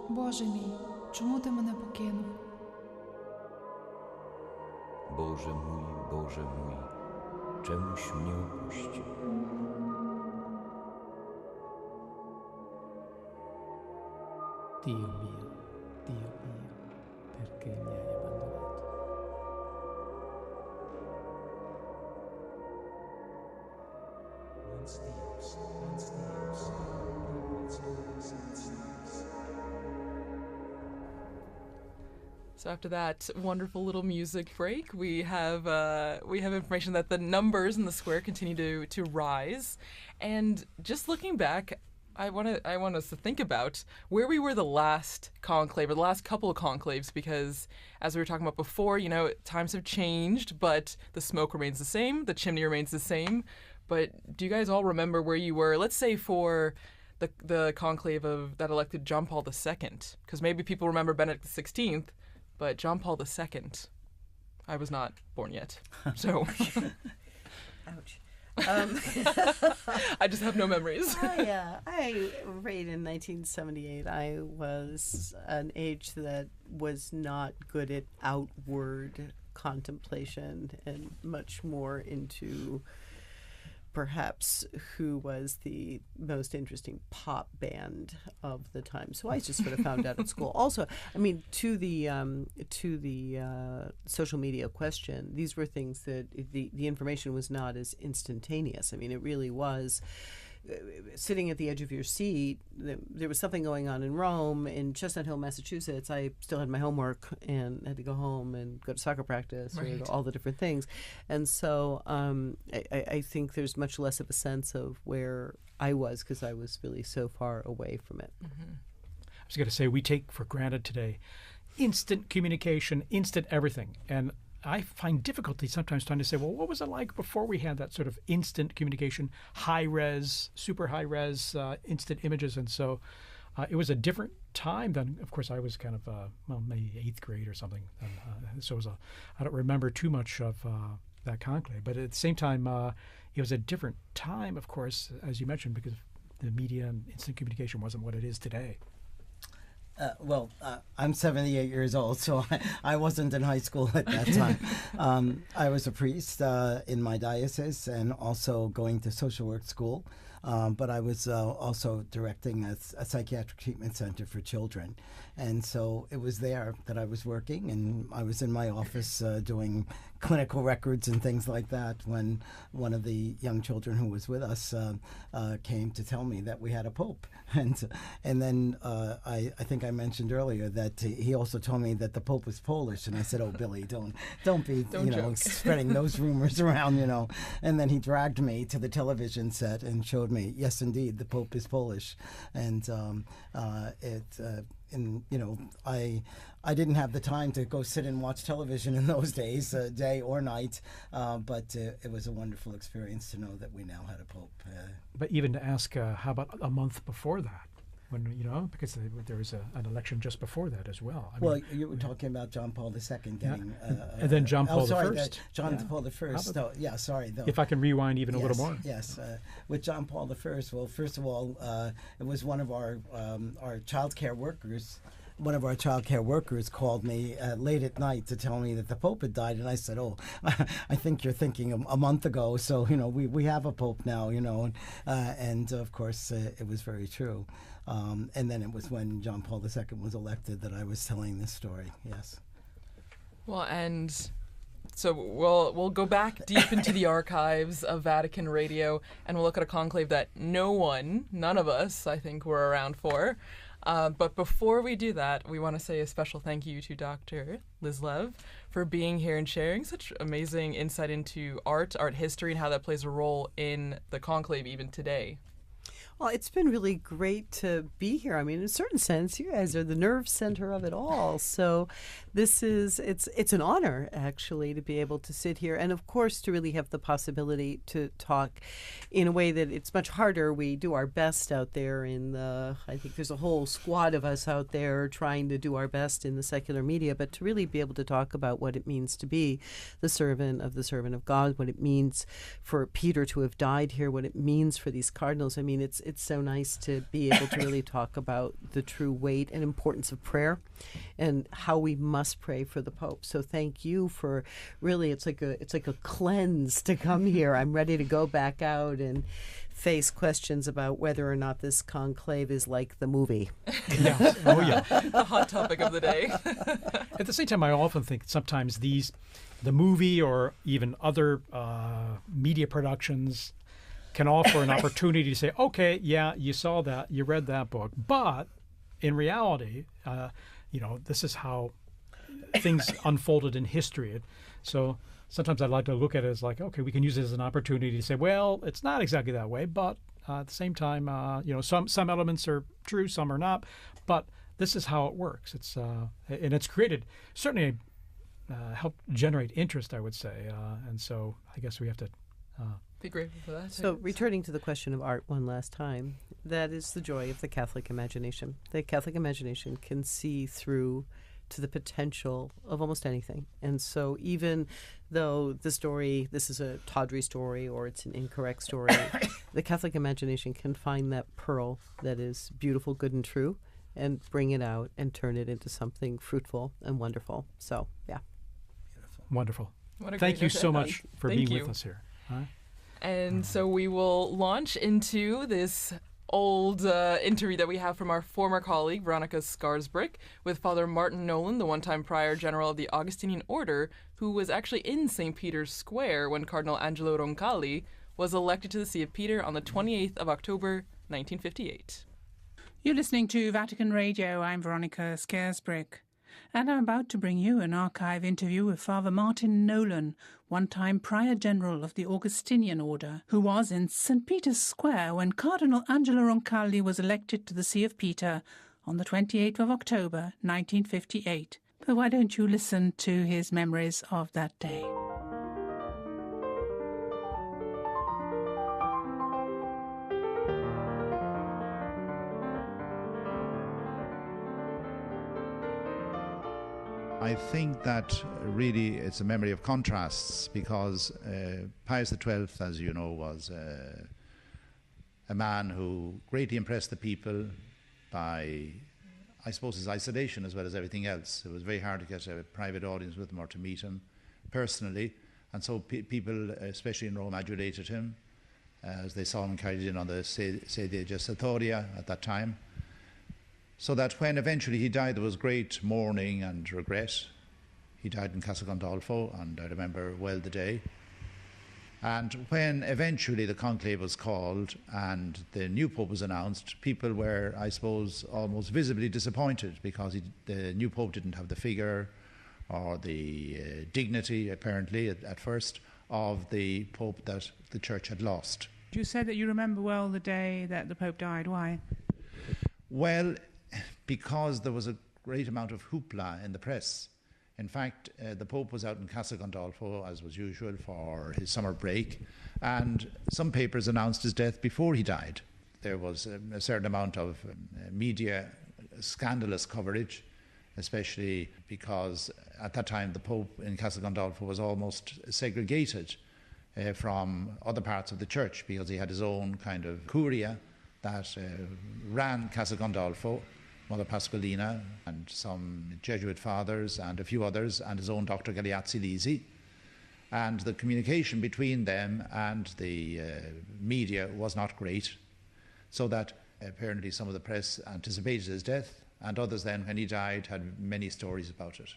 Боже мій, чому ти мене покинув? Boże mój, czemuś mnie opuścił? Dio mio, perché mi hai abbandonato? Once Deus, once So after that wonderful little music break, we have information that the numbers in the square continue to rise, and just looking back, I want us to think about where we were the last conclave or the last couple of conclaves, because as we were talking about before, times have changed, but the smoke remains the same, the chimney remains the same. But do you guys all remember where you were? Let's say for the conclave that elected John Paul II, because maybe people remember Benedict XVI. But John Paul II, I was not born yet, so. Ouch. I just have no memories. I read in 1978. I was an age that was not good at outward contemplation and much more into perhaps who was the most interesting pop band of the time. So I just sort of found out at school. Also, I mean, to the social media question, these were things that the information was not as instantaneous. I mean, it really was sitting at the edge of your seat. There was something going on in Rome, in Chestnut Hill, Massachusetts. I still had my homework and had to go home and go to soccer practice, right, or all the different things. And so I think there's much less of a sense of where I was, because I was really so far away from it. Mm-hmm. I was going to say, we take for granted today instant communication, instant everything. And I find difficulty sometimes trying to say, well, what was it like before we had that sort of instant communication, high-res, super high-res, instant images? And so it was a different time than, of course, I was kind of, maybe 8th grade or something. So I don't remember too much of that conclave. But at the same time, it was a different time, of course, as you mentioned, because the media and instant communication wasn't what it is today. I'm 78 years old, so I wasn't in high school at that time. I was a priest in my diocese and also going to social work school, but I was also directing a psychiatric treatment center for children. And so it was there that I was working, and I was in my office doing clinical records and things like that when one of the young children who was with us came to tell me that we had a pope. And then I think I mentioned earlier that he also told me that the pope was Polish, and I said, "Oh, Billy, don't be spreading those rumors around, And then he dragged me to the television set and showed me, yes, indeed, the pope is Polish, and I didn't have the time to go sit and watch television in those days, day or night, but it was a wonderful experience to know that we now had a pope. But even to ask, how about a month before that? when because there was an election just before that as well. Well, you were talking about John Paul II getting, and then John Paul sorry, I. John Paul I. So, yeah, sorry. Though. If I can rewind even a little more. Yes, with John Paul I. Well, first of all, it was one of our child care workers. One of our child care workers called me late at night to tell me that the Pope had died, and I said, "Oh, I think you're thinking a month ago. So we have a Pope now, and of course it was very true. And then it was when John Paul II was elected that I was telling this story. Yes. Well, and so we'll go back deep into the archives of Vatican Radio, and we'll look at a conclave that none of us, I think, were around for. But before we do that, we want to say a special thank you to Dr. Liz Lev for being here and sharing such amazing insight into art history, and how that plays a role in the conclave even today. Well, it's been really great to be here. I mean, in a certain sense, you guys are the nerve center of it all. So it's an honor, actually, to be able to sit here. And, of course, to really have the possibility to talk in a way that it's much harder. We do our best out there I think there's a whole squad of us out there trying to do our best in the secular media. But to really be able to talk about what it means to be the servant of God, what it means for Peter to have died here, what it means for these cardinals. I mean, it's so nice to be able to really talk about the true weight and importance of prayer and how we must pray for the Pope. So thank you for really, it's like a cleanse to come here. I'm ready to go back out and face questions about whether or not this conclave is like the movie. Yeah. Oh, yeah. The hot topic of the day. At the same time, I often think sometimes the movie or even other media productions can offer an opportunity to say, okay, yeah, you saw that, you read that book, but in reality, this is how things unfolded in history. So sometimes I'd like to look at it as like, okay, we can use it as an opportunity to say, well, it's not exactly that way, but at the same time, some elements are true, some are not, but this is how it works. It's and it's created certainly helped generate interest, I would say, and so I guess we have to. Be grateful for that. So returning to the question of art one last time, that is the joy of the Catholic imagination. The Catholic imagination can see through to the potential of almost anything. And so even though this is a tawdry story or it's an incorrect story, the Catholic imagination can find that pearl that is beautiful, good, and true and bring it out and turn it into something fruitful and wonderful. So, yeah. Wonderful. What a Thank great you note to so end on. much for Thank being you. with us here. Huh? And so we will launch into this old interview that we have from our former colleague, Veronica Skarsbrick, with Father Martin Nolan, the one-time prior general of the Augustinian Order, who was actually in St. Peter's Square when Cardinal Angelo Roncalli was elected to the See of Peter on the 28th of October, 1958. You're listening to Vatican Radio. I'm Veronica Skarsbrick. And I'm about to bring you an archive interview with Father Martin Nolan, one-time Prior General of the Augustinian Order, who was in St. Peter's Square when Cardinal Angelo Roncalli was elected to the See of Peter on the 28th of October, 1958. But why don't you listen to his memories of that day? I think that really it's a memory of contrasts because Pius XII, as you know, was a man who greatly impressed the people by, I suppose, his isolation as well as everything else. It was very hard to get a private audience with him or to meet him personally, and so people, especially in Rome, adulated him as they saw him carried in on the Sedia Gestatoria at that time. So that when eventually he died, there was great mourning and regret. He died in Castel Gandolfo, and I remember well the day. And when eventually the conclave was called and the new pope was announced, people were, I suppose, almost visibly disappointed because the new pope didn't have the figure or the dignity, apparently, at first, of the pope that the church had lost. You said that you remember well the day that the Pope died. Why? Well, because there was a great amount of hoopla in the press. In fact, the Pope was out in Castel Gandolfo, as was usual, for his summer break, and some papers announced his death before he died. There was a certain amount of media scandalous coverage, especially because at that time the Pope in Castel Gandolfo was almost segregated from other parts of the church, because he had his own kind of curia that ran Castel Gandolfo, Mother Pasqualina and some Jesuit fathers and a few others, and his own Dr. Galeazzi Lisi. And the communication between them and the media was not great, so that apparently some of the press anticipated his death, and others then, when he died, had many stories about it.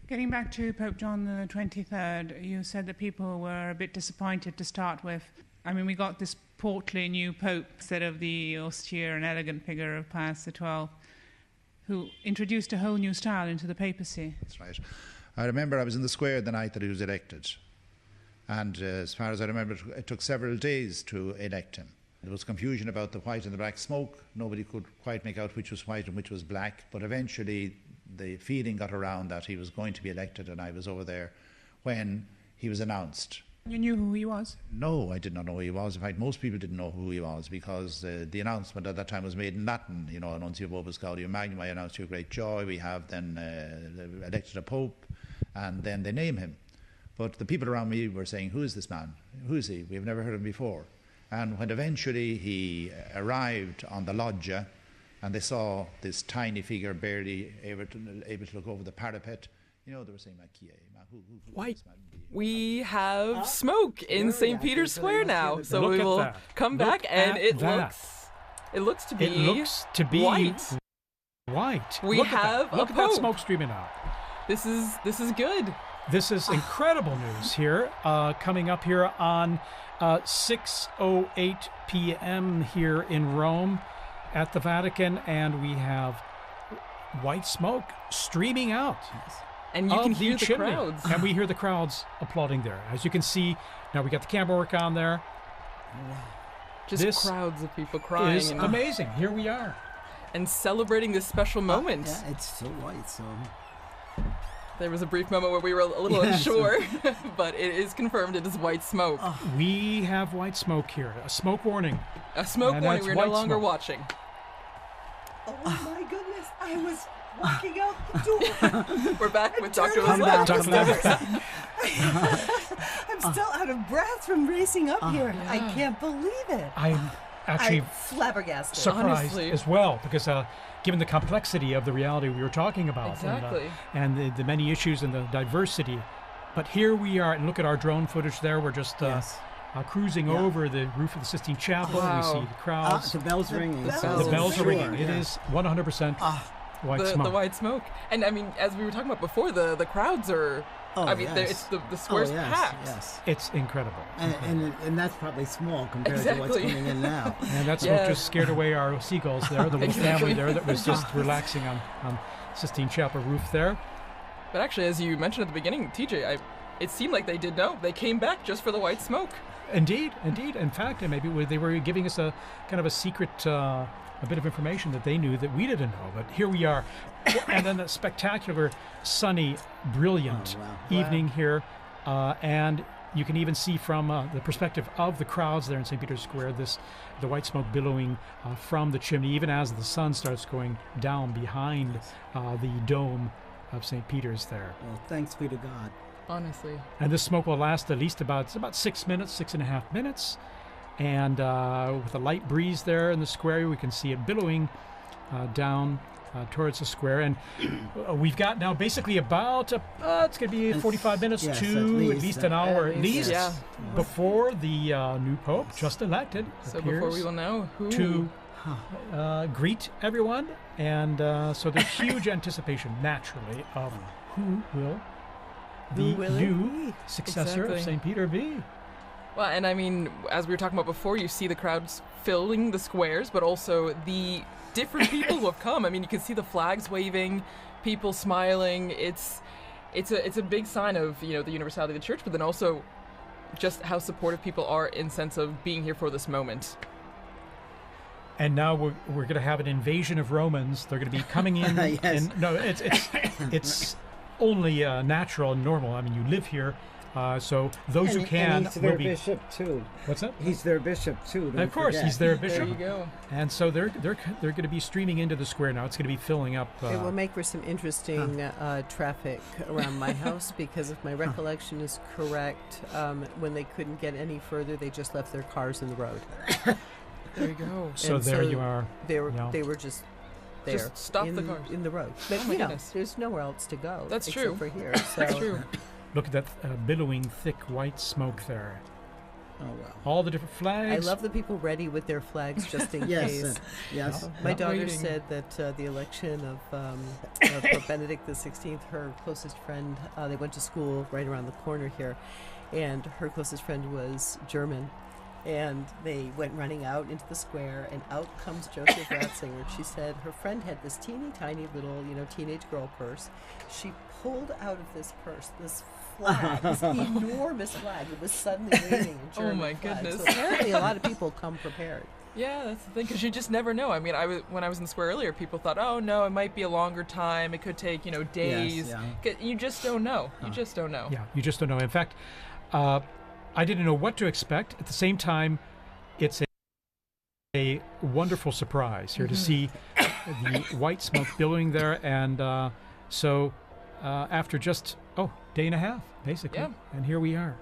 Getting back to Pope John the 23rd, you said that people were a bit disappointed to start with. I mean, we got this portly new Pope instead of the austere and elegant figure of Pius XII, who introduced a whole new style into the papacy. That's right. I remember I was in the square the night that he was elected. And as far as I remember, it took several days to elect him. There was confusion about the white and the black smoke. Nobody could quite make out which was white and which was black. But eventually the feeling got around that he was going to be elected, and I was over there when he was announced. You knew who he was? No, I did not know who he was. In fact, most people didn't know who he was, because the announcement at that time was made in Latin. You know, Annuncio vobis Gaudium Magnum, I announce your great joy. We have then elected a pope, and then they name him. But the people around me were saying, who is this man? Who is he? We've never heard of him before. And when eventually he arrived on the loggia, and they saw this tiny figure barely able to look over the parapet, you know, they were saying, who Why? We have smoke in St. Peter's Square now, so Look we at will that. come Look back, and at it that. looks to be white. white. We Look at have that. Look a at that pope. smoke streaming out. This is good. This is incredible news here, coming up here on 6:08 p.m. here in Rome at the Vatican, and we have white smoke streaming out. And you can of hear the chimney. crowds. And we hear the crowds applauding there. As you can see, now we got the camera work on there. Just This crowds of people crying Is and, amazing. Here we are. and celebrating this special moment. Yeah, it's so white, so... There was a brief moment where we were a little unsure, but it is confirmed it is white smoke. We have white smoke here. A smoke warning. A smoke And warning. that's We're no white longer smoke. watching. Oh my goodness, I was walking out the door. We're back with Dr. Come Lazar. back. Dr. Levitt back. I'm still out of breath from racing up here. I can't believe it. I'm actually I'm flabbergasted. surprised Honestly. as well, because given the complexity of the reality we were talking about, Exactly. and the many issues and the diversity, but here we are, and look at our drone footage there. We're just Yes. cruising over the roof of the Sistine Chapel. Wow. We see the crowds. The bells ringing. the so the bells are sure, ringing. It yeah. is 100% white smoke. The white smoke. And I mean, as we were talking about before, the crowds are. Oh, I mean, yes. the square's yes, packed. Yes. It's incredible. And that's probably small compared to what's Exactly. coming in now. And that smoke Yeah. just scared away our seagulls there, the little Exactly. family there that was just relaxing on Sistine Chapel roof there. But actually, as you mentioned at the beginning, TJ, it seemed like they did know. They came back just for the white smoke. Indeed. In fact, maybe they were giving us a kind of a secret, a bit of information that they knew that we didn't know. But here we are. And then a spectacular, sunny, brilliant evening here. And you can even see from the perspective of the crowds there in St. Peter's Square, the white smoke billowing from the chimney, even as the sun starts going down behind the dome of St. Peter's there. Well, thanks be to God. Honestly. And this smoke will last at least about 6 minutes, 6.5 minutes. And with a light breeze there in the square, we can see it billowing down towards the square. And we've got now basically about, it's going to be 45 minutes yes, to at least an hour at least Yeah. before the new Pope, just elected, So before appears we will know who. to greet everyone. And so there's huge anticipation, naturally, of who will the will it new be? successor of Exactly. St. Peter be. Well, and I mean, as we were talking about before, you see the crowds filling the squares, but also the different people who have come. I mean, you can see the flags waving, people smiling. It's a big sign of, you know, the universality of the church, but then also just how supportive people are in sense of being here for this moment. And now we're going to have an invasion of Romans. They're going to be coming in. Yes. And no, it's only natural and normal. I mean, you live here, So those who can and he's their will be. bishop too. What's that? He's their bishop too. Of course, he's their bishop. There you go. And so they're going to be streaming into the square now. It's going to be filling up. It will make for some interesting traffic around my house because if my recollection is correct, when they couldn't get any further, they just left their cars in the road. There you go. So And there you are. They were Yeah. they were just there. Just stop in, the cars. in the road. But Oh my you know, goodness. there's nowhere else to go. That's except true. for here. So That's true. Look at that billowing, thick white smoke there. Oh wow. All the different flags. I love the people ready with their flags just in Yes. case. Yes. My Not daughter waiting. said that the election of Pope Benedict XVI, her closest friend, they went to school right around the corner here, and her closest friend was German. And they went running out into the square, and out comes Joseph Ratzinger. She said her friend had this teeny tiny little, teenage girl purse. She pulled out of this purse this flag, this enormous flag. It was suddenly waving a German my flag. goodness. So apparently a lot of people come prepared. Yeah, that's the thing, because you just never know. I mean, when I was in the square earlier, people thought, oh, no, it might be a longer time. It could take, days. yeah. You just don't know. You just don't know. Yeah, you just don't know. In fact, I didn't know what to expect. At the same time, it's a wonderful surprise here to see the white smoke billowing there. And so after just, day and a half, basically. Yeah. And here we are.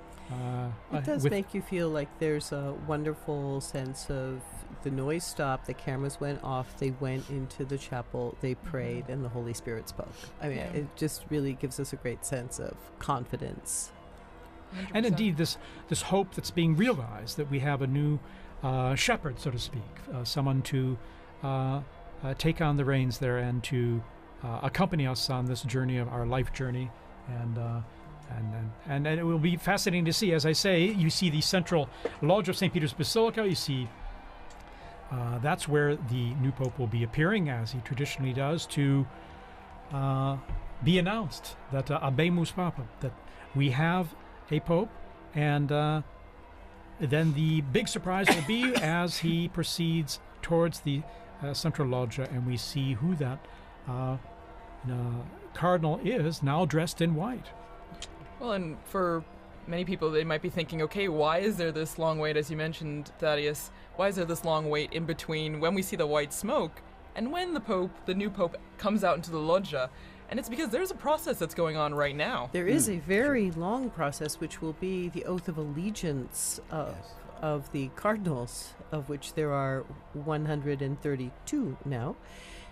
It does with- make you feel like there's a wonderful sense of the noise stopped, the cameras went off, they went into the chapel, they prayed, and the Holy Spirit spoke. I mean, Yeah. it just really gives us a great sense of confidence. 100%. And indeed, this hope that's being realized, that we have a new shepherd, so to speak, someone to take on the reins there and to accompany us on this journey of our life journey. And it will be fascinating to see. As I say, you see the central lodge of St. Peter's Basilica. You see that's where the new pope will be appearing, as he traditionally does, to be announced that Abemus Papa, that we have a pope. And then the big surprise will be as he proceeds towards the central loggia, and we see who that cardinal is, now dressed in white. Well, and for many people, they might be thinking, okay, why is there this long wait, as you mentioned, Thaddeus? Why is there this long wait in between when we see the white smoke and when the new pope, comes out into the loggia? And it's because there's a process that's going on right now. There is a very long process, which will be the oath of allegiance of the cardinals, of which there are 132 now.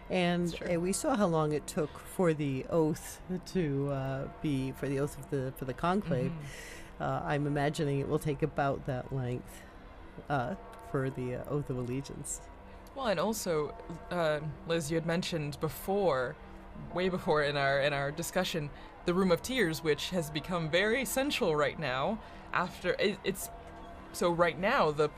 And we saw how long it took for the oath to be for the conclave. I'm imagining it will take about that length for the oath of allegiance. Well, and also, Liz, you had mentioned way before in our discussion, the Room of Tears, which has become very essential right now. So right now the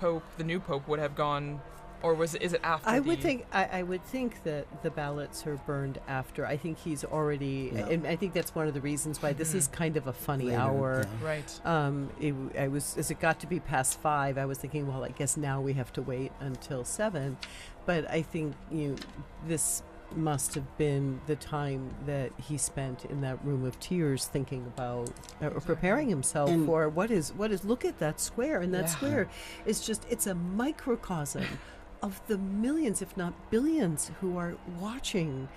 new pope would have gone. Or is it after? I would think that the ballots are burned after. I think he's already, and I think that's one of the reasons why this is kind of a funny Later, hour. yeah. Right. As it got to be past 5, I was thinking, well, I guess now we have to wait until 7. But I think this must have been the time that he spent in that room of tears, thinking about or preparing himself And for what is. Look at that square, and that Yeah. square is it's a microcosm of the millions, if not billions, who are watching,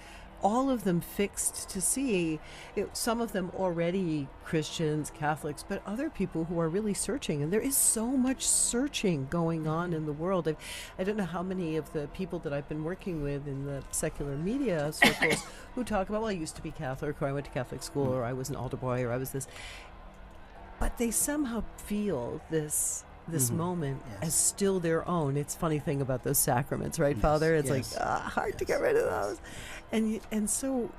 all of them fixed to see it, some of them already Christians, Catholics, but other people who are really searching. And there is so much searching going on in the world. I don't know how many of the people that I've been working with in the secular media circles who talk about, well, I used to be Catholic, or I went to Catholic school, or I was an altar boy, or I was this. But they somehow feel this moment as still their own. It's a funny thing about those sacraments, right, Father? It's hard to get rid of those. And so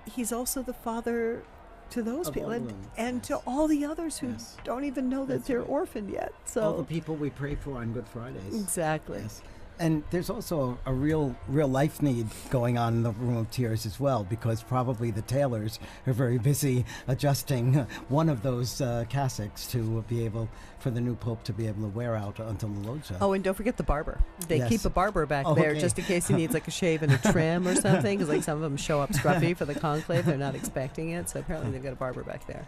he's also the father to those Of people all and, of them, and to yes. all the others who Yes. don't even know that That's they're right. orphaned yet. So All the people we pray for on Good Fridays. exactly. Yes. And there's also a real life need going on in the Room of Tears as well, because probably the tailors are very busy adjusting one of those cassocks to be able, for the new pope to be able to wear out until the loggia. Oh, and don't forget the barber. They Yes. keep a barber back Oh, there okay. just in case he needs like a shave and a trim or something, because like some of them show up scruffy for the conclave. They're not expecting it, so apparently they've got a barber back there.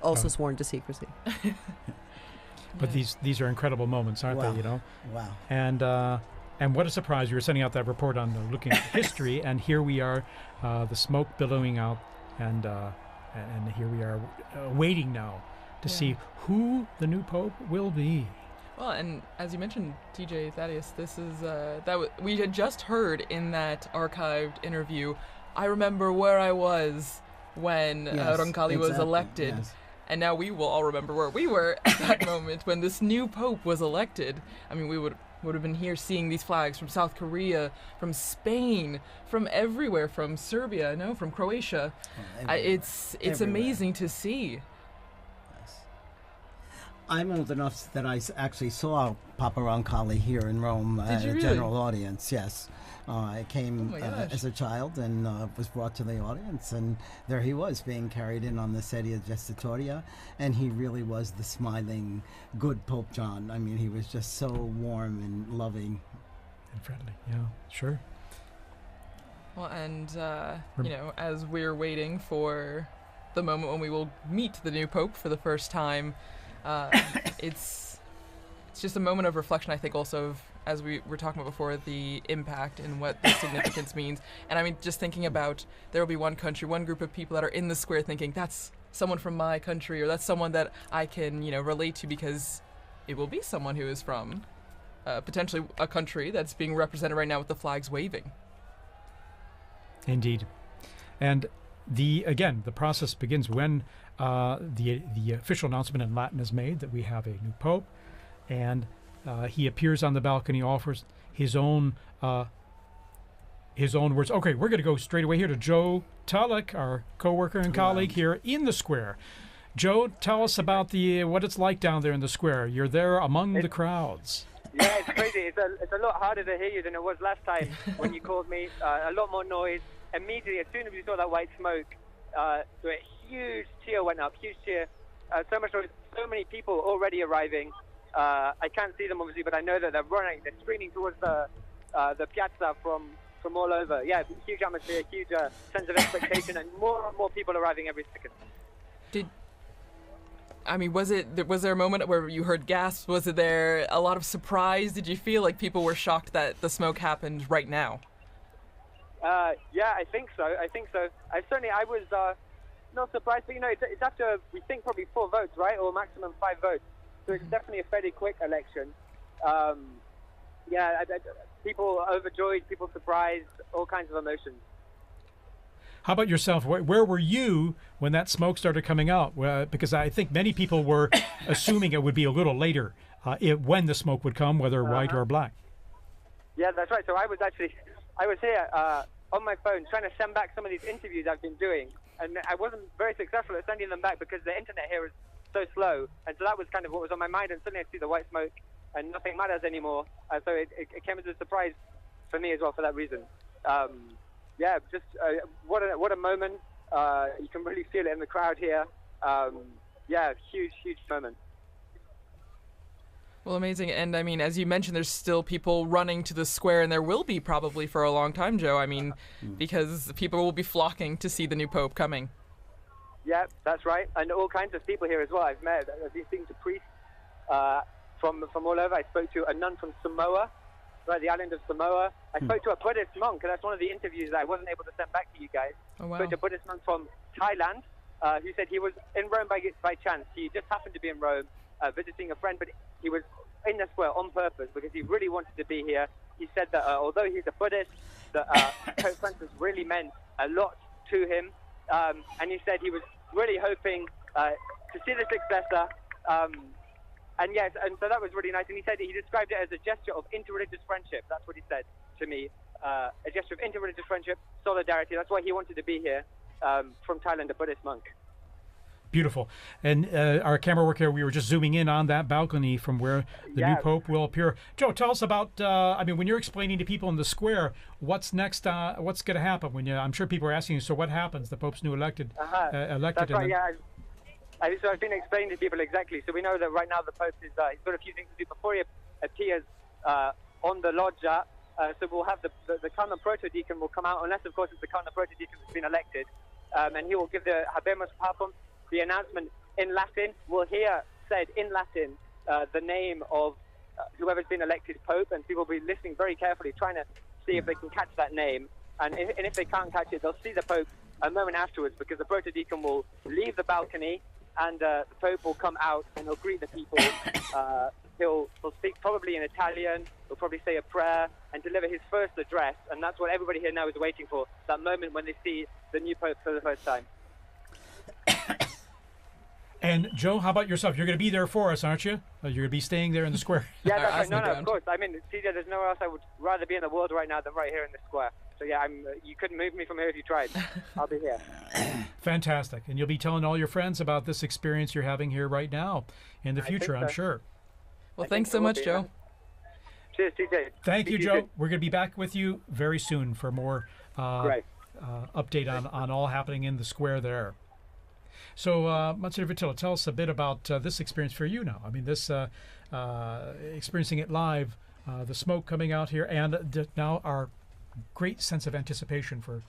also sworn to secrecy. But these are incredible moments, aren't Wow. they? You know. Wow. And what a surprise! You were sending out that report on looking at history, and here we are, the smoke billowing out, and here we are waiting now to see who the new pope will be. Well, and as you mentioned, TJ Thaddeus, this is we had just heard in that archived interview. I remember where I was when Roncalli was elected, and now we will all remember where we were at that moment when this new pope was elected. I mean, we would have been here seeing these flags from South Korea, from Spain, from everywhere, from Serbia, from Croatia. It's amazing to see. I'm old enough that I actually saw Papa Roncalli here in Rome at a general audience, yes. I came as a child and was brought to the audience, and there he was being carried in on the sedia gestatoria, and he really was the smiling, good Pope John. I mean, he was just so warm and loving. And friendly, yeah, sure. Well, and, as we're waiting for the moment when we will meet the new Pope for the first time, it's just a moment of reflection, I think, also of, as we were talking about before, the impact and what the significance means. And I mean, just thinking about, there will be one country, one group of people that are in the square thinking, that's someone from my country, or that's someone that I can, relate to, because it will be someone who is from potentially a country that's being represented right now with the flags waving. Indeed. And the process begins when the official announcement in Latin is made that we have a new pope, and he appears on the balcony, offers his own words. Okay, we're going to go straight away here to Joe Tulloch, our co-worker and colleague here in the square. Joe, tell us about what it's like down there in the square. You're there among the crowds. Yeah, it's crazy. It's a lot harder to hear you than it was last time when you called me. A lot more noise. Immediately, as soon as we saw that white smoke, a huge cheer went up. Huge cheer. So much noise. So many people already arriving. I can't see them obviously, but I know that they're running. They're streaming towards the piazza from all over. Yeah, huge atmosphere, huge sense of expectation, and more people arriving every second. Was there a moment where you heard gasps? Was there a lot of surprise? Did you feel like people were shocked that the smoke happened right now? Yeah, I think so. I was not surprised, but it's after, we think, probably 4 votes, right, or maximum 5 votes. So it's definitely a fairly quick election. People overjoyed, people surprised, all kinds of emotions. How about yourself? Where were you when that smoke started coming out? Because I think many people were assuming it would be a little later when the smoke would come, whether white or black. Yeah, that's right. So I was here on my phone trying to send back some of these interviews I've been doing, and I wasn't very successful at sending them back because the internet here is so slow, and so that was kind of what was on my mind, and suddenly I see the white smoke and nothing matters anymore, so it came as a surprise for me as well for that reason. What a moment. You can really feel it in the crowd here. Huge moment. Well, amazing. And I mean, as you mentioned, there's still people running to the square, and there will be probably for a long time, Joe. I mean, because people will be flocking to see the new Pope coming. Yeah, that's right. And all kinds of people here as well. I've been speaking to priests from all over. I spoke to a nun from Samoa, right, the island of Samoa. I spoke to a Buddhist monk, and that's one of the interviews that I wasn't able to send back to you guys. Oh, wow. I spoke to a Buddhist monk from Thailand who said he was in Rome by chance. He just happened to be in Rome visiting a friend, but he was in the square on purpose because he really wanted to be here. He said that although he's a Buddhist, that Pope Francis really meant a lot to him, and he said he was really hoping to see the successor. And so that was really nice. And he said he described it as a gesture of interreligious friendship. That's what he said to me. A gesture of interreligious friendship, solidarity. That's why he wanted to be here from Thailand, a Buddhist monk. Beautiful. And our camera work here, we were just zooming in on that balcony from where the new Pope will appear. Joe, tell us about, when you're explaining to people in the square, what's next, what's going to happen? I'm sure people are asking you, so what happens? The Pope's new elected. That's right, yeah. So I've been explaining to people exactly. So we know that right now the Pope is, he's got a few things to do before he appears on the loggia. So we'll have the cardinal proto-deacon will come out, unless of course it's the cardinal proto-deacon that's been elected. And he will give the Habemus Papam, the announcement in Latin. We'll hear said in Latin the name of whoever's been elected Pope, and people will be listening very carefully, trying to see if they can catch that name. And if they can't catch it, they'll see the Pope a moment afterwards, because the protodeacon will leave the balcony, and the Pope will come out and he'll greet the people. He'll speak probably in Italian. He'll probably say a prayer and deliver his first address, and that's what everybody here now is waiting for, that moment when they see the new Pope for the first time. And Joe, how about yourself? You're going to be there for us, aren't you? You're going to be staying there in the square. Yeah, that's right. No, of course. I mean, CJ, there's nowhere else I would rather be in the world right now than right here in the square. So yeah, you couldn't move me from here if you tried. I'll be here. Fantastic. And you'll be telling all your friends about this experience you're having here right now in the future, I'm sure. Well, thanks so much, Joe. Cheers, TJ. Thank you, Joe. We're going to be back with you very soon for more update on all happening in the square there. So, Monsignor Vitilla, tell us a bit about this experience for you now. I mean, this experiencing it live, the smoke coming out here, and now our great sense of anticipation for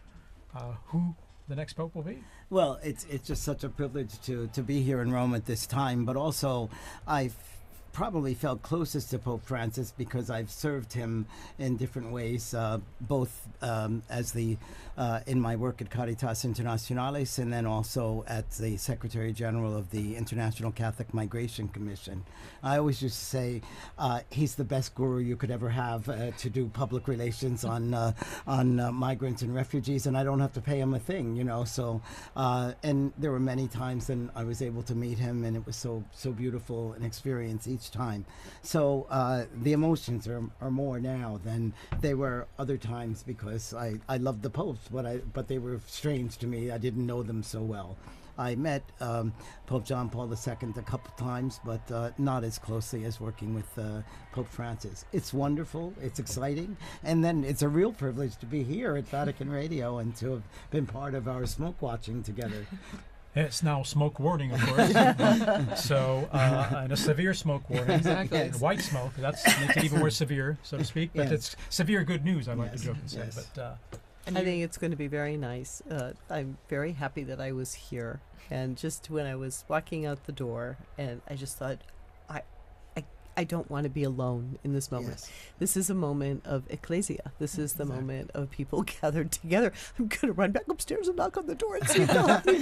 who the next Pope will be. Well, it's just such a privilege to be here in Rome at this time, but also I've probably felt closest to Pope Francis because I've served him in different ways, both as in my work at Caritas Internationalis, and then also at the Secretary General of the International Catholic Migration Commission. I always used to say he's the best guru you could ever have to do public relations on migrants and refugees, and I don't have to pay him a thing, you know. So, and there were many times when I was able to meet him, and it was so beautiful an experience each time. So the emotions are more now than they were other times, because I loved the popes, but they were strange to me. I didn't know them so well. I met Pope John Paul II a couple times, but not as closely as working with Pope Francis. It's wonderful, it's exciting, and then it's a real privilege to be here at Vatican Radio and to have been part of our smoke watching together. It's now smoke warning, of course. So, and a severe smoke warning. Exactly. Yes. White smoke, that makes it even more severe, so to speak. But it's severe good news, I like to joke and say. But I think it's going to be very nice. I'm very happy that I was here. And just when I was walking out the door, and I just thought, I don't want to be alone in this moment. Yes. This is a moment of ecclesia. This is the moment of people gathered together. I'm going to run back upstairs and knock on the door and see if they'll help me.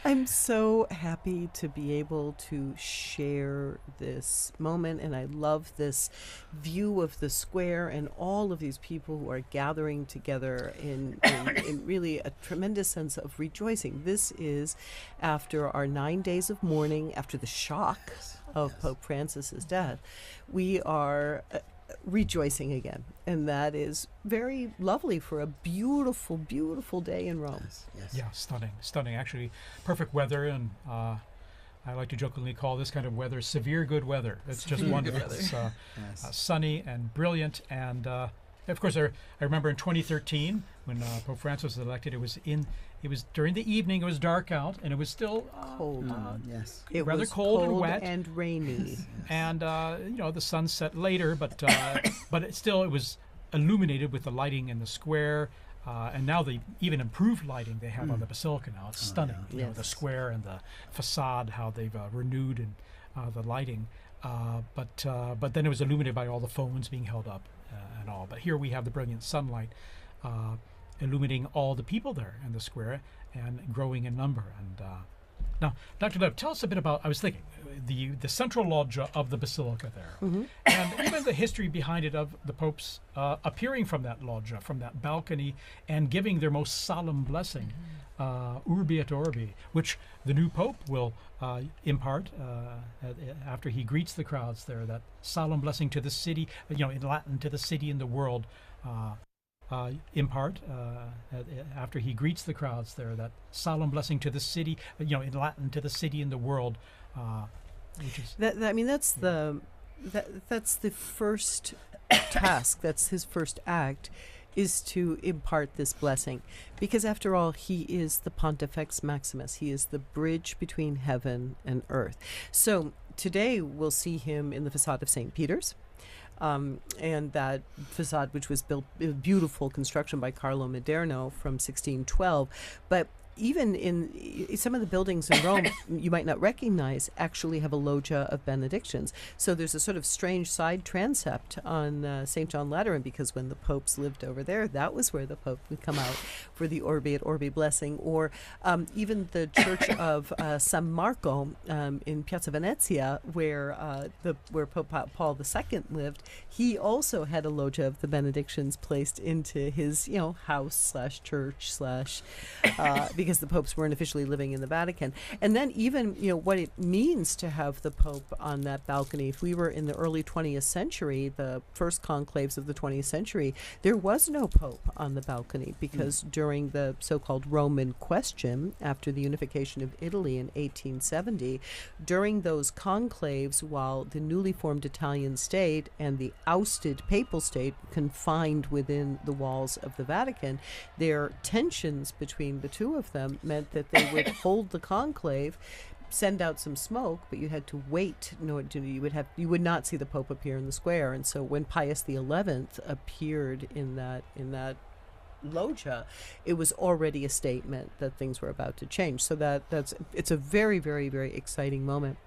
I'm so happy to be able to share this moment, and I love this view of the square and all of these people who are gathering together in really a tremendous sense of rejoicing. This is after our 9 days of mourning, after the shock of Pope Francis's death. We are rejoicing again, and that is very lovely for a beautiful, beautiful day in Rome. Yes. Yeah, stunning. Actually, perfect weather, and I like to jokingly call this kind of weather severe good weather. It's just wonderful. It's sunny and brilliant, and of course, I remember in 2013 when Pope Francis was elected. It was during the evening. It was dark out, and it was still cold. Yes, it rather was cold and wet and rainy. And the sun set later, but it was illuminated with the lighting in the square. And now they even improved lighting they have on the basilica now. It's stunning. Yeah. You know, the square and the facade, how they've renewed and the lighting. But then it was illuminated by all the phones being held up and all. But here we have the brilliant sunlight illuminating all the people there in the square and growing in number. And now, Dr. Lev, tell us a bit about, I was thinking, the central loggia of the basilica there, and even the history behind it of the popes appearing from that loggia, from that balcony, and giving their most solemn blessing, Urbi et Orbi, which the new pope will impart after he greets the crowds there, that solemn blessing to the city, in Latin, to the city and the world, impart after he greets the crowds there, that solemn blessing to the city, in Latin, to the city and the world. Which is that's the first task. That's his first act, is to impart this blessing, because after all, he is the Pontifex Maximus. He is the bridge between heaven and earth. So today we'll see him in the facade of St. Peter's. And that facade, which was built, a beautiful construction by Carlo Maderno from 1612. But even in some of the buildings in Rome, you might not recognize, actually have a loggia of benedictions. So there's a sort of strange side transept on St. John Lateran, because when the popes lived over there, that was where the pope would come out for the Orbi et Orbi blessing. Or even the church of San Marco in Piazza Venezia, where Pope Paul II lived, he also had a loggia of the benedictions placed into his, house / church / because the popes weren't officially living in the Vatican. And then even, what it means to have the Pope on that balcony. If we were in the early 20th century, the first conclaves of the 20th century, there was no Pope on the balcony, because during the so-called Roman question, after the unification of Italy in 1870, during those conclaves, while the newly formed Italian state and the ousted papal state confined within the walls of the Vatican, their tensions between the two of them meant that they would hold the conclave, send out some smoke, but you had to wait. You would not see the Pope appear in the square. And so when Pius XI appeared in that loggia, it was already a statement that things were about to change. So it's a very, very, very exciting moment.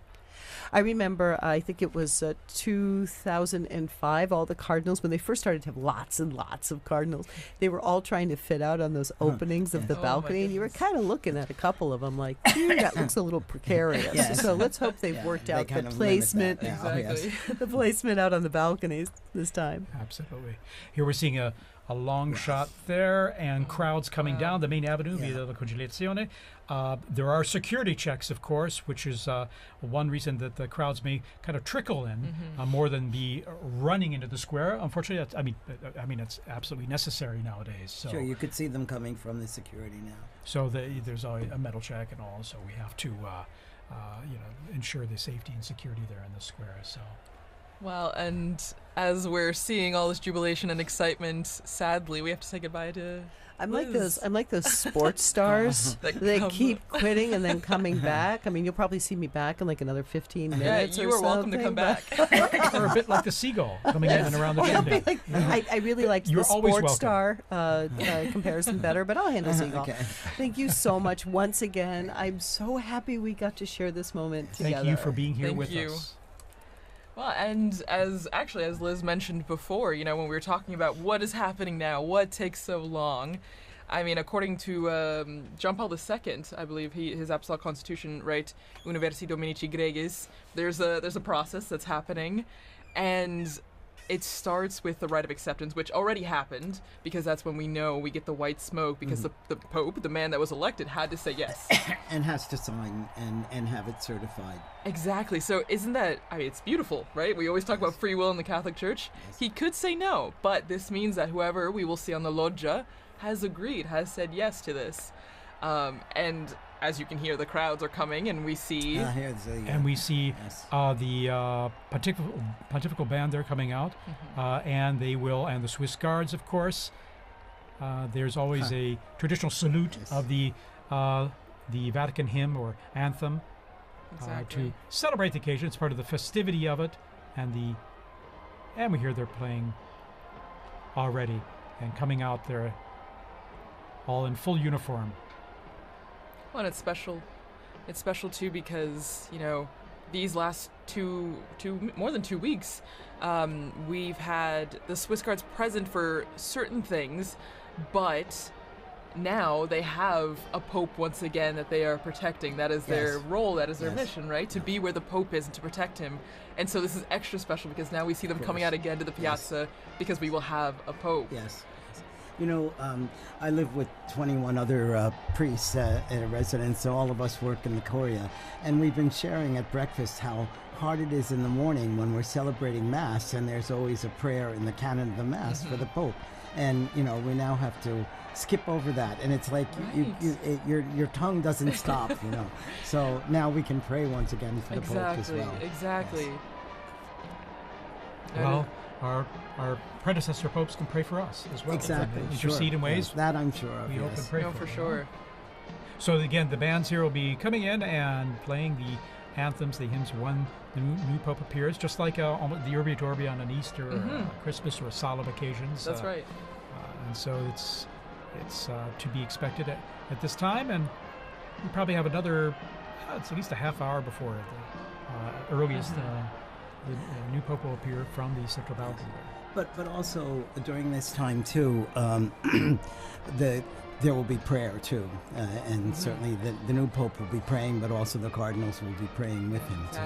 I remember, I think it was 2005, all the cardinals, when they first started to have lots and lots of cardinals, they were all trying to fit out on those openings of the balcony, and you were kind of looking at a couple of them like, that looks a little precarious. Yes. So let's hope they've worked out the placement, the placement out on the balconies this time. Absolutely. Here we're seeing a long shot there, and crowds coming down the main avenue via the Conciliazione. There are security checks, of course, which is one reason that the crowds may kind of trickle in more than be running into the square. Unfortunately, it's absolutely necessary nowadays. So, sure, you could see them coming from the security now. So there's a metal check and all, so we have to ensure the safety and security there in the square. So. Well, and as we're seeing all this jubilation and excitement, sadly, we have to say goodbye to Liz. I'm like those sports stars that keep quitting and then coming back. I mean, you'll probably see me back in like another 15 minutes. Yeah, you are welcome to come back. Or a bit like the seagull coming in and around the bend. I really liked You're the always sports welcome. star comparison better, but I'll handle seagull. Okay. Thank you so much once again. I'm so happy we got to share this moment together. Thank you for being here with you. us. Well, and as Liz mentioned before, when we were talking about what is happening now, what takes so long, I mean, according to John Paul II, I believe his Apostolic Constitution, right, Universi Dominici Gregis, there's a process that's happening, and it starts with the rite of acceptance, which already happened, because that's when we know we get the white smoke, because the Pope, the man that was elected, had to say yes. And has to sign and have it certified. Exactly. So isn't that, it's beautiful, right? We always talk about free will in the Catholic Church. Yes. He could say no, but this means that whoever we will see on the loggia has agreed, has said yes to this. And as you can hear, the crowds are coming, and we see... and we see the pontifical band there coming out, and the Swiss Guards, of course. There's always a traditional salute of the Vatican hymn or anthem to celebrate the occasion. It's part of the festivity of it, and we hear they're playing already and coming out there all in full uniform. Well, and it's special. It's special too because these last more than 2 weeks, we've had the Swiss Guards present for certain things, but now they have a Pope once again that they are protecting. That is their role. That is their mission, right? To be where the Pope is and to protect him. And so this is extra special because now we see them coming out again to the piazza because we will have a Pope. Yes. I live with 21 other priests at a residence, so all of us work in the Curia, and we've been sharing at breakfast how hard it is in the morning when we're celebrating Mass, and there's always a prayer in the canon of the Mass for the Pope. And, we now have to skip over that, and it's like your tongue doesn't stop, So now we can pray once again for the Pope as well. Exactly. Yes. Well, our predecessor popes can pray for us as well. Exactly. Intercede in ways that I'm sure of. We hope and pray for sure. So again, the bands here will be coming in and playing the anthems, the hymns when the new Pope appears, just like the Urbi et Orbi on an Easter or Christmas or solemn occasions. That's right. And so it's to be expected at this time, and we probably have another, it's at least a half hour before the earliest the new Pope will appear from the central balcony there. But also during this time too, there will be prayer too, and certainly the new Pope will be praying, but also the cardinals will be praying with him too.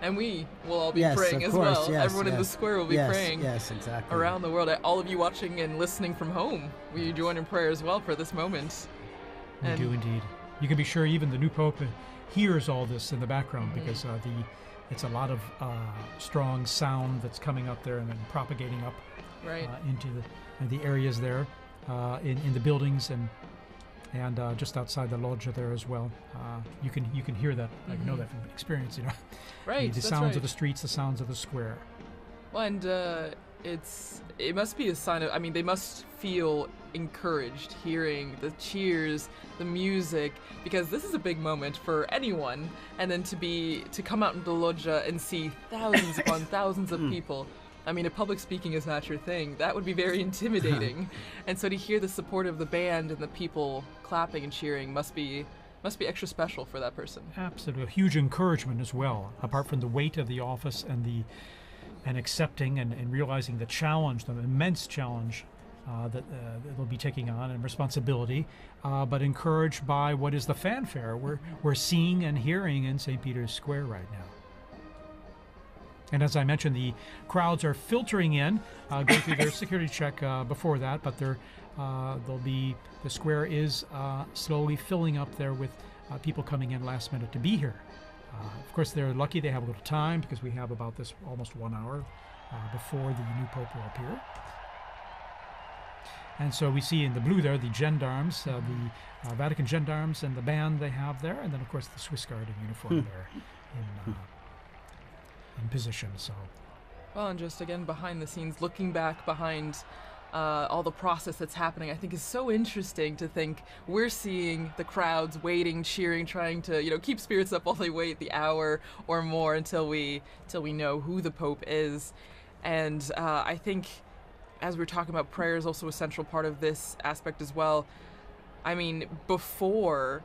And we will all be Yes, praying of as course, well. yes, Everyone in the yes. square will be Yes, praying yes, exactly. around the world. All of you watching and listening from home, will you join in prayer as well for this moment? We do indeed. You can be sure even the new Pope hears all this in the background because it's a lot of strong sound that's coming up there and then propagating up into the areas there in the buildings and just outside the loggia there as well. You can hear that. I know that from experience. Right. The sounds of the streets, the sounds of the square. Well, and it must be a sign of. I mean, they must feel encouraged hearing the cheers, the music, because this is a big moment for anyone. And then to come out into the loggia and see thousands upon thousands of people. I mean, if public speaking is not your thing, that would be very intimidating. And so to hear the support of the band and the people clapping and cheering must be extra special for that person. Absolutely, a huge encouragement as well. Apart from the weight of the office and accepting and realizing the challenge, the immense challenge that they'll be taking on and responsibility, but encouraged by what is the fanfare we're seeing and hearing in St. Peter's Square right now. And as I mentioned, the crowds are filtering in, going through their security check before that, but the square is slowly filling up there with people coming in last minute to be here. Of course, they're lucky they have a little time because we have about this almost 1 hour before the new Pope will appear. And so we see in the blue there the gendarmes, the Vatican gendarmes and the band they have there, and then of course the Swiss Guard in uniform there in position. So, well, and just again behind the scenes, looking back behind all the process that's happening, I think is so interesting to think we're seeing the crowds waiting, cheering, trying to keep spirits up while they wait the hour or more until we know who the Pope is. And I think as we're talking about, prayer is also a central part of this aspect as well. I mean, before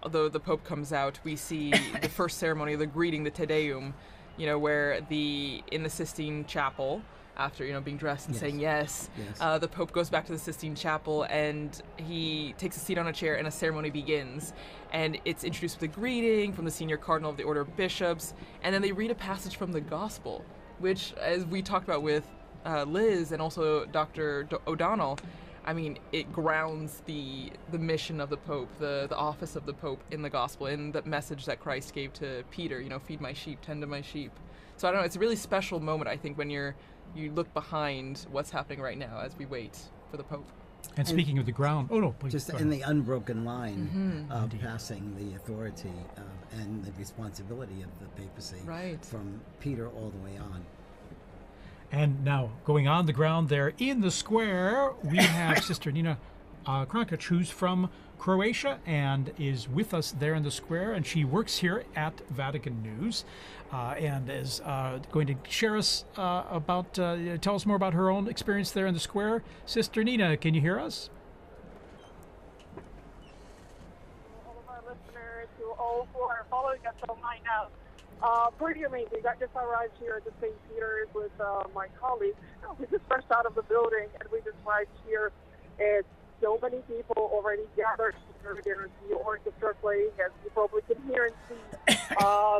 the Pope comes out, we see the first ceremony, the greeting, the Te Deum, where in the Sistine Chapel, after being dressed and saying yes, the Pope goes back to the Sistine Chapel and he takes a seat on a chair and a ceremony begins. And it's introduced with a greeting from the senior cardinal of the Order of Bishops, and then they read a passage from the Gospel, which, as we talked about with Liz and also Dr. O'Donnell, I mean, it grounds the mission of the Pope, the office of the Pope in the Gospel, in the message that Christ gave to Peter, feed my sheep, tend to my sheep. So I don't know, it's a really special moment, I think, when you look behind what's happening right now as we wait for the Pope. And speaking of the ground, please, just in the unbroken line of passing the authority and the responsibility of the papacy from Peter all the way on. And now, going on the ground there in the square, we have Sister Nina Krankic, who's from Croatia and is with us there in the square, and she works here at Vatican News and is going to share us tell us more about her own experience there in the square. Sister Nina, can you hear us? All of our listeners, all who are following us online now. Pretty amazing. I just arrived here at the St. Peter's with my colleagues. We just rushed out of the building and we just arrived here. It's so many people already gathered here. There's the orchestra playing, as you probably can hear and see.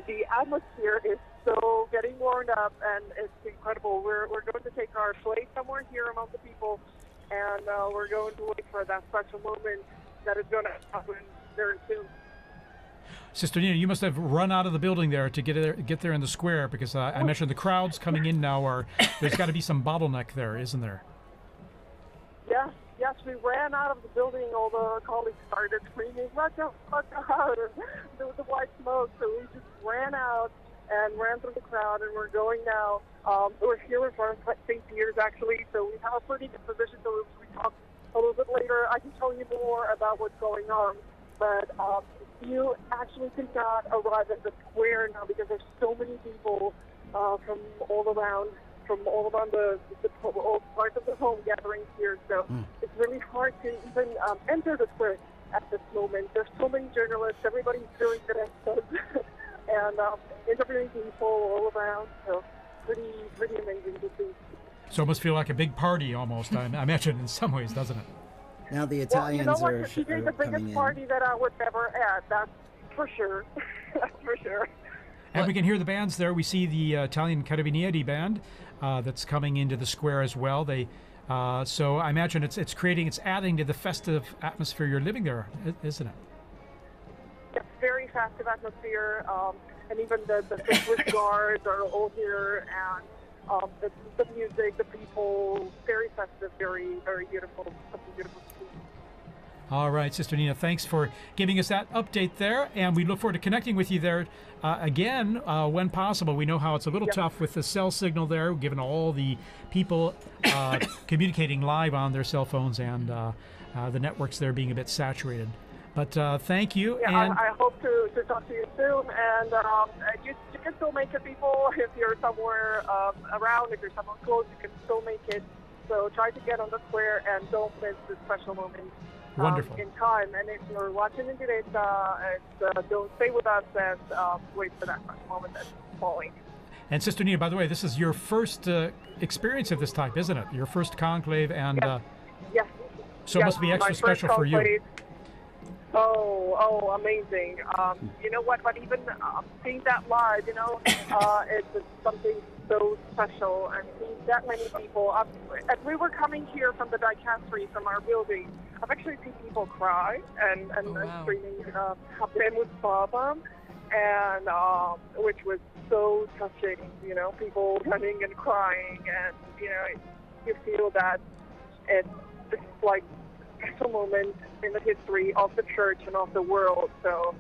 The atmosphere is so getting warmed up, and it's incredible. We're going to take our place somewhere here among the people, and we're going to wait for that special moment that is going to happen very soon. Sister Nina, you must have run out of the building there to get there in the square, because I mentioned the crowds coming in now there's got to be some bottleneck there, isn't there? Yes, we ran out of the building. All the colleagues started screaming, "Let's out!" There was a white smoke, so we just ran out and ran through the crowd, and we're going now. We're here in front of St. Peter's, actually, so we have a pretty good position, so we talk a little bit later. I can tell you more about what's going on, but you actually cannot arrive at the square now because there's so many people from all around. from all around all parts of the home gathering here. So it's really hard to even enter the square at this moment. There's so many journalists. Everybody's doing their best and interviewing people all around. So pretty amazing to see. So it must feel like a big party almost. I imagine in some ways, doesn't it? Now the Well, Italians you know what? are This is the coming biggest in. party that I would ever add. That's for sure. That's for sure. And we can hear the bands there. We see the Italian Carabinieri band that's coming into the square as well. They, so I imagine it's adding to the festive atmosphere you're living there, isn't it? It's very festive atmosphere, and even the Swiss guards are all here, and the music, the people, very festive, very, very beautiful. Something beautiful to see. All right, Sister Nina, thanks for giving us that update there, and we look forward to connecting with you there again when possible. We know how it's a little tough with the cell signal there, given all the people communicating live on their cell phones and the networks there being a bit saturated. But thank you. Yeah, and I hope to talk to you soon, and you can still make it, people. If you're somewhere around, if you're somewhere close, you can still make it. So try to get on the square and don't miss this special moment. Wonderful. In time. And if you're watching in diretta, don't stay with us and wait for that special moment that's falling. And Sister Nina, by the way, this is your first experience of this type, isn't it? Your first conclave, and Yes. so it must be extra my first special for you. conclave. Oh, amazing. You know what? But even seeing that live, it's something so special. And seeing that many people. As we were coming here from the dicastery, from our building, I've actually seen people cry and screaming, Habemus Papam, and which was so touching. People running and crying, and you feel that it's like a special moment in the history of the church and of the world. So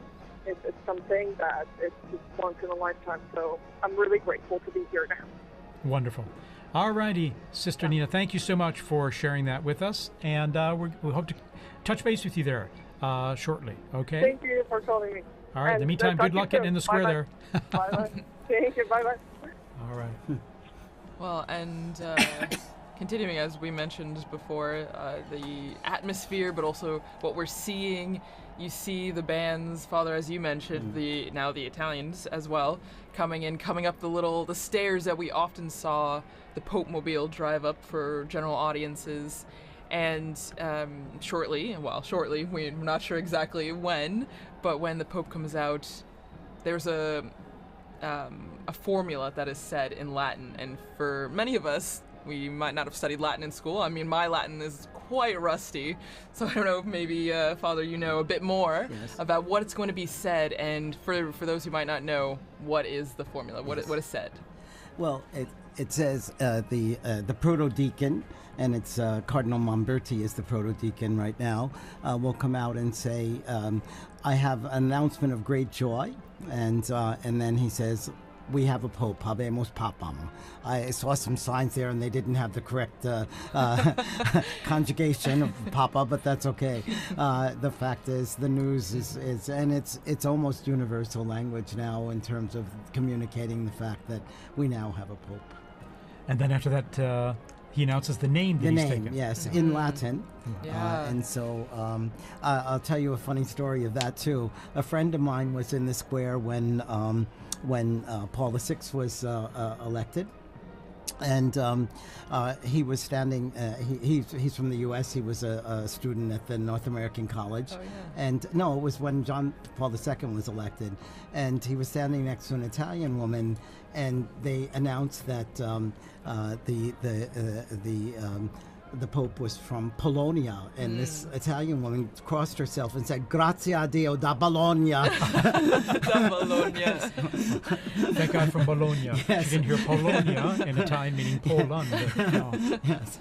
it's something that it's just once in a lifetime. So I'm really grateful to be here now. Wonderful. All righty, Sister Nina, thank you so much for sharing that with us, and we hope to touch base with you there shortly, okay? Thank you for calling me. All right, in the meantime, good luck getting in the square there. Bye-bye. Thank you, bye-bye. All right. Well, and continuing, as we mentioned before, the atmosphere, but also what we're seeing. You see the bands, Father, as you mentioned, the Italians as well, coming up the stairs that we often saw the Pope Mobile drive up for general audiences. And shortly, we're not sure exactly when, but when the Pope comes out, there's a formula that is said in Latin, and for many of us, we might not have studied Latin in school. I mean, my Latin is quite rusty, so I don't know if maybe, Father, you know a bit more about what it's going to be said, and for those who might not know, what is the formula? What is said? Well, it says the proto-deacon, and it's Cardinal Momberti is the proto-deacon right now, will come out and say, I have an announcement of great joy, and then he says, we have a pope, Habemus Papam. I saw some signs there, and they didn't have the correct conjugation of papa, but that's okay. The fact is, the news is and it's almost universal language now in terms of communicating the fact that we now have a pope. And then after that, he announces the name that he's taken. Yes, in Latin. Yeah. And so I'll tell you a funny story of that, too. A friend of mine was in the square when Paul VI was elected. And he was standing, he's from the U.S., he was a student at the North American College. Oh, yeah. And no, it was when John Paul II was elected. And he was standing next to an Italian woman, and they announced that the Pope was from Polonia, and this Italian woman crossed herself and said, "Grazie a Dio da Bologna." Da Bologna. That guy from Bologna. Yes. She didn't hear Polonia in Italian, meaning Poland. Yes.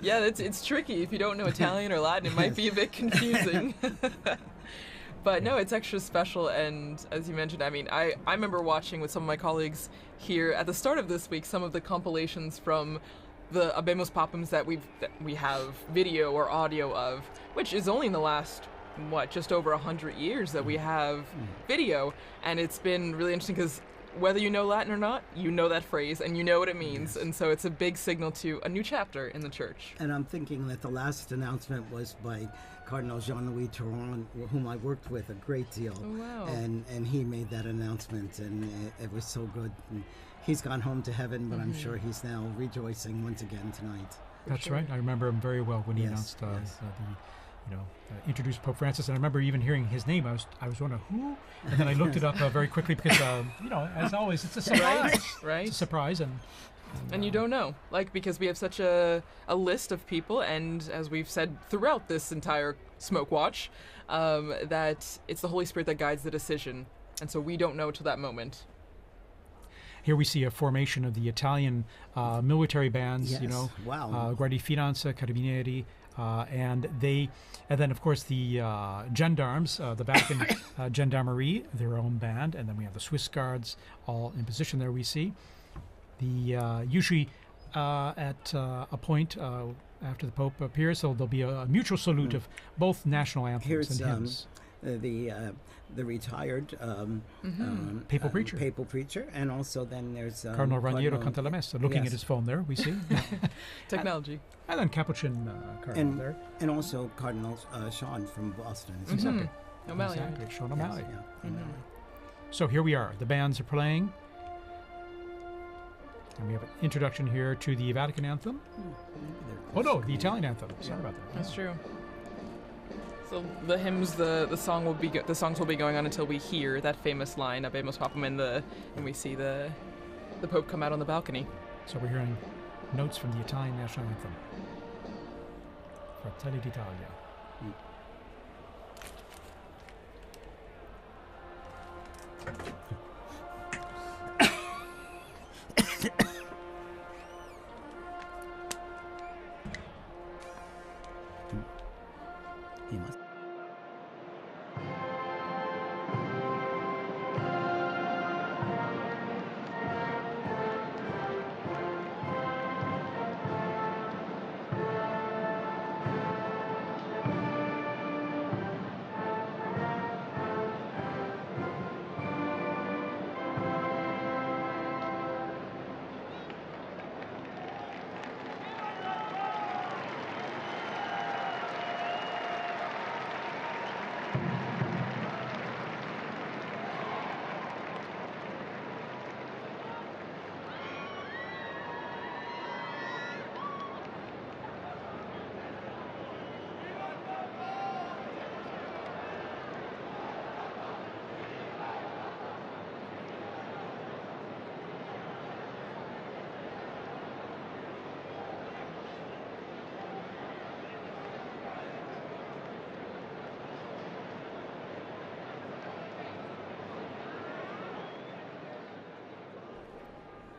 Yeah, it's tricky. If you don't know Italian or Latin, it might be a bit confusing. But no, it's extra special, and as you mentioned, I mean, I remember watching with some of my colleagues here at the start of this week some of the compilations from the Habemus Papams that we have video or audio of, which is only in the last, just over 100 years that we have video, and it's been really interesting because whether you know Latin or not, you know that phrase and you know what it means. And so it's a big signal to a new chapter in the church. And I'm thinking that the last announcement was by Cardinal Jean-Louis Touron, whom I worked with a great deal. Oh, wow. And he made that announcement, and it was so good. And he's gone home to heaven, but I'm sure he's now rejoicing once again tonight. That's right. I remember him very well when he announced introduced Pope Francis, and I remember even hearing his name. I was wondering who, and then I looked it up very quickly because as always, it's a surprise. Right. It's a surprise, and you don't know, because we have such a list of people, and as we've said throughout this entire Smoke Watch, that it's the Holy Spirit that guides the decision, and so we don't know till that moment. Here we see a formation of the Italian military bands, Wow. Guardia Finanza, Carabinieri, and then of course the gendarmes, the Vatican Gendarmerie, their own band, and then we have the Swiss Guards all in position there. We see the usually at a point after the Pope appears, so there'll be a mutual salute of both national anthems and hymns. The retired papal preacher, and also then there's Cardinal Raniero Cantalamessa looking at his phone there, we see. Technology. And then Capuchin Cardinal there. And also Cardinal Sean from Boston. Exactly. O'Malley. Exactly, Sean O'Malley. Yes, yeah. So here we are. The bands are playing. And we have an introduction here to the Vatican anthem. Oh no, the Italian anthem. Sorry about that. That's true. So the hymns, the songs will be going on until we hear that famous line, "Abemus Papam," and we see the Pope come out on the balcony. So we're hearing notes from the Italian national anthem, Fratelli d'Italia. He must.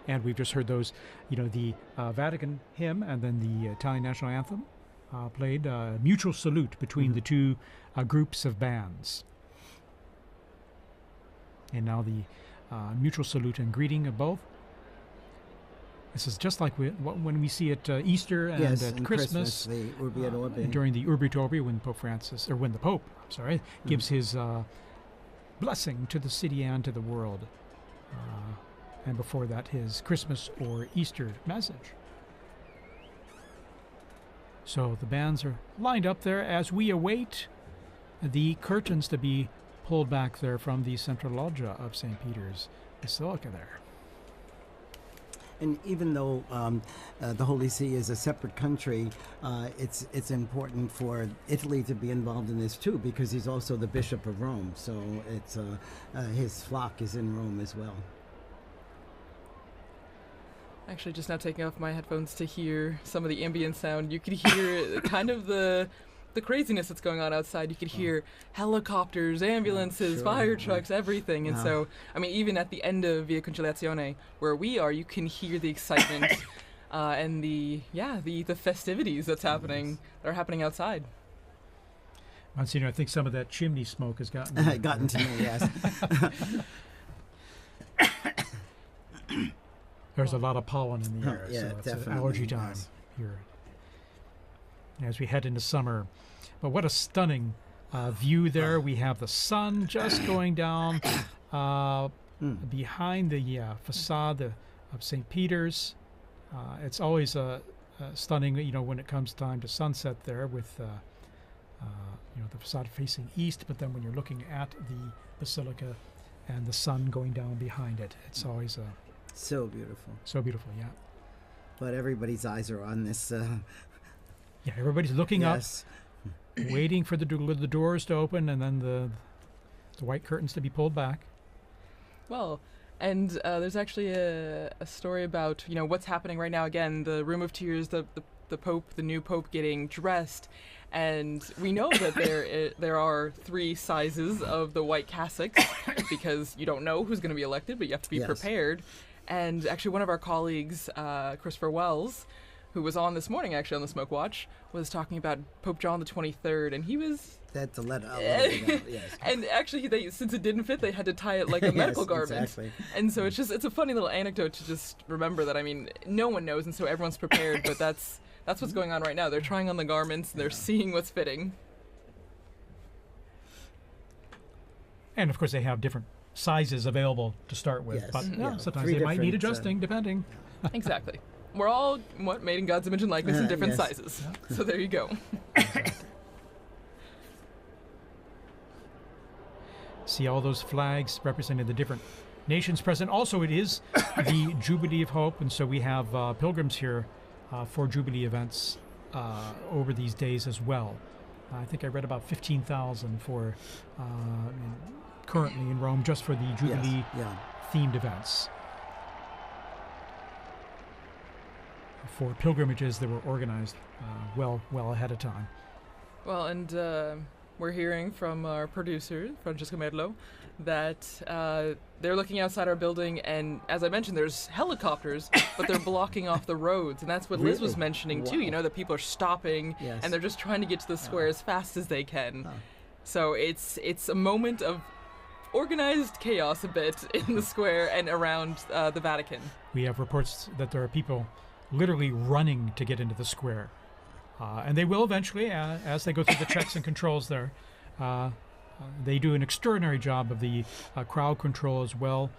And we've just heard those, the Vatican hymn and then the Italian national anthem played, mutual salute between the two groups of bands. And now the mutual salute and greeting of both. This is just like when we see at Easter and at Christmas, the Urbi et Orbi. During the Urbi et Orbi, when the Pope gives his blessing to the city and to the world. And before that, his Christmas or Easter message. So the bands are lined up there as we await the curtains to be pulled back there from the central loggia of St. Peter's Basilica there. And even though the Holy See is a separate country, it's important for Italy to be involved in this too, because he's also the Bishop of Rome. So it's his flock is in Rome as well. Actually, just now taking off my headphones to hear some of the ambient sound, you could hear kind of the craziness that's going on outside. You could hear helicopters, ambulances, fire trucks, everything. And so, even at the end of Via Conciliazione, where we are, you can hear the excitement and the festivities that are happening outside. Monsignor, I think some of that chimney smoke has gotten to me, yes. There's a lot of pollen in the air, so it's allergy time here as we head into summer. But what a stunning view there. We have the sun just going down behind the facade of St. Peter's. It's always stunning, when it comes time to sunset there with, the facade facing east, but then when you're looking at the basilica and the sun going down behind it, it's always So beautiful. so beautiful, yeah. But everybody's eyes are on this. Yeah, everybody's looking Yes. up, waiting for the doors to open and then the white curtains to be pulled back. Well, and there's actually a story about what's happening right now. Again, the Room of Tears, the Pope, the new Pope getting dressed, and we know that there are 3 sizes of the white cassocks because you don't know who's going to be elected, but you have to be Yes. prepared. And actually, one of our colleagues, Christopher Wells, who was on this morning actually on the Smoke Watch, was talking about Pope John the 23rd, and he was. That's a letter. Yes. And actually, since it didn't fit, they had to tie it like a medical Yes, garment. exactly. And so it's a funny little anecdote to just remember that. I mean, no one knows, and so everyone's prepared. But that's what's going on right now. They're trying on the garments, and they're seeing what's fitting. And of course, they have different sizes available to start with, Yes. but Yeah. sometimes 3 they might need different, adjusting depending. Exactly. We're all made in God's image and likeness in different Yes. sizes. So there you go. See all those flags representing the different nations present. Also, it is the Jubilee of Hope, and so we have pilgrims here for Jubilee events over these days as well. I think I read about 15,000 for currently in Rome just for the Jubilee Yeah. themed events. For pilgrimages that were organized well ahead of time. Well, and we're hearing from our producer, Francesca Merlo, that they're looking outside our building, and as I mentioned, there's helicopters, but they're blocking off the roads, and that's what Liz was Really? mentioning too. Wow. That people are stopping, Yes. and they're just trying to get to the square as fast as they can. So it's a moment of organized chaos a bit in the square and around the Vatican. We have reports that there are people literally running to get into the square. And they will eventually, as they go through the checks and controls there. They do an extraordinary job of the crowd control as well,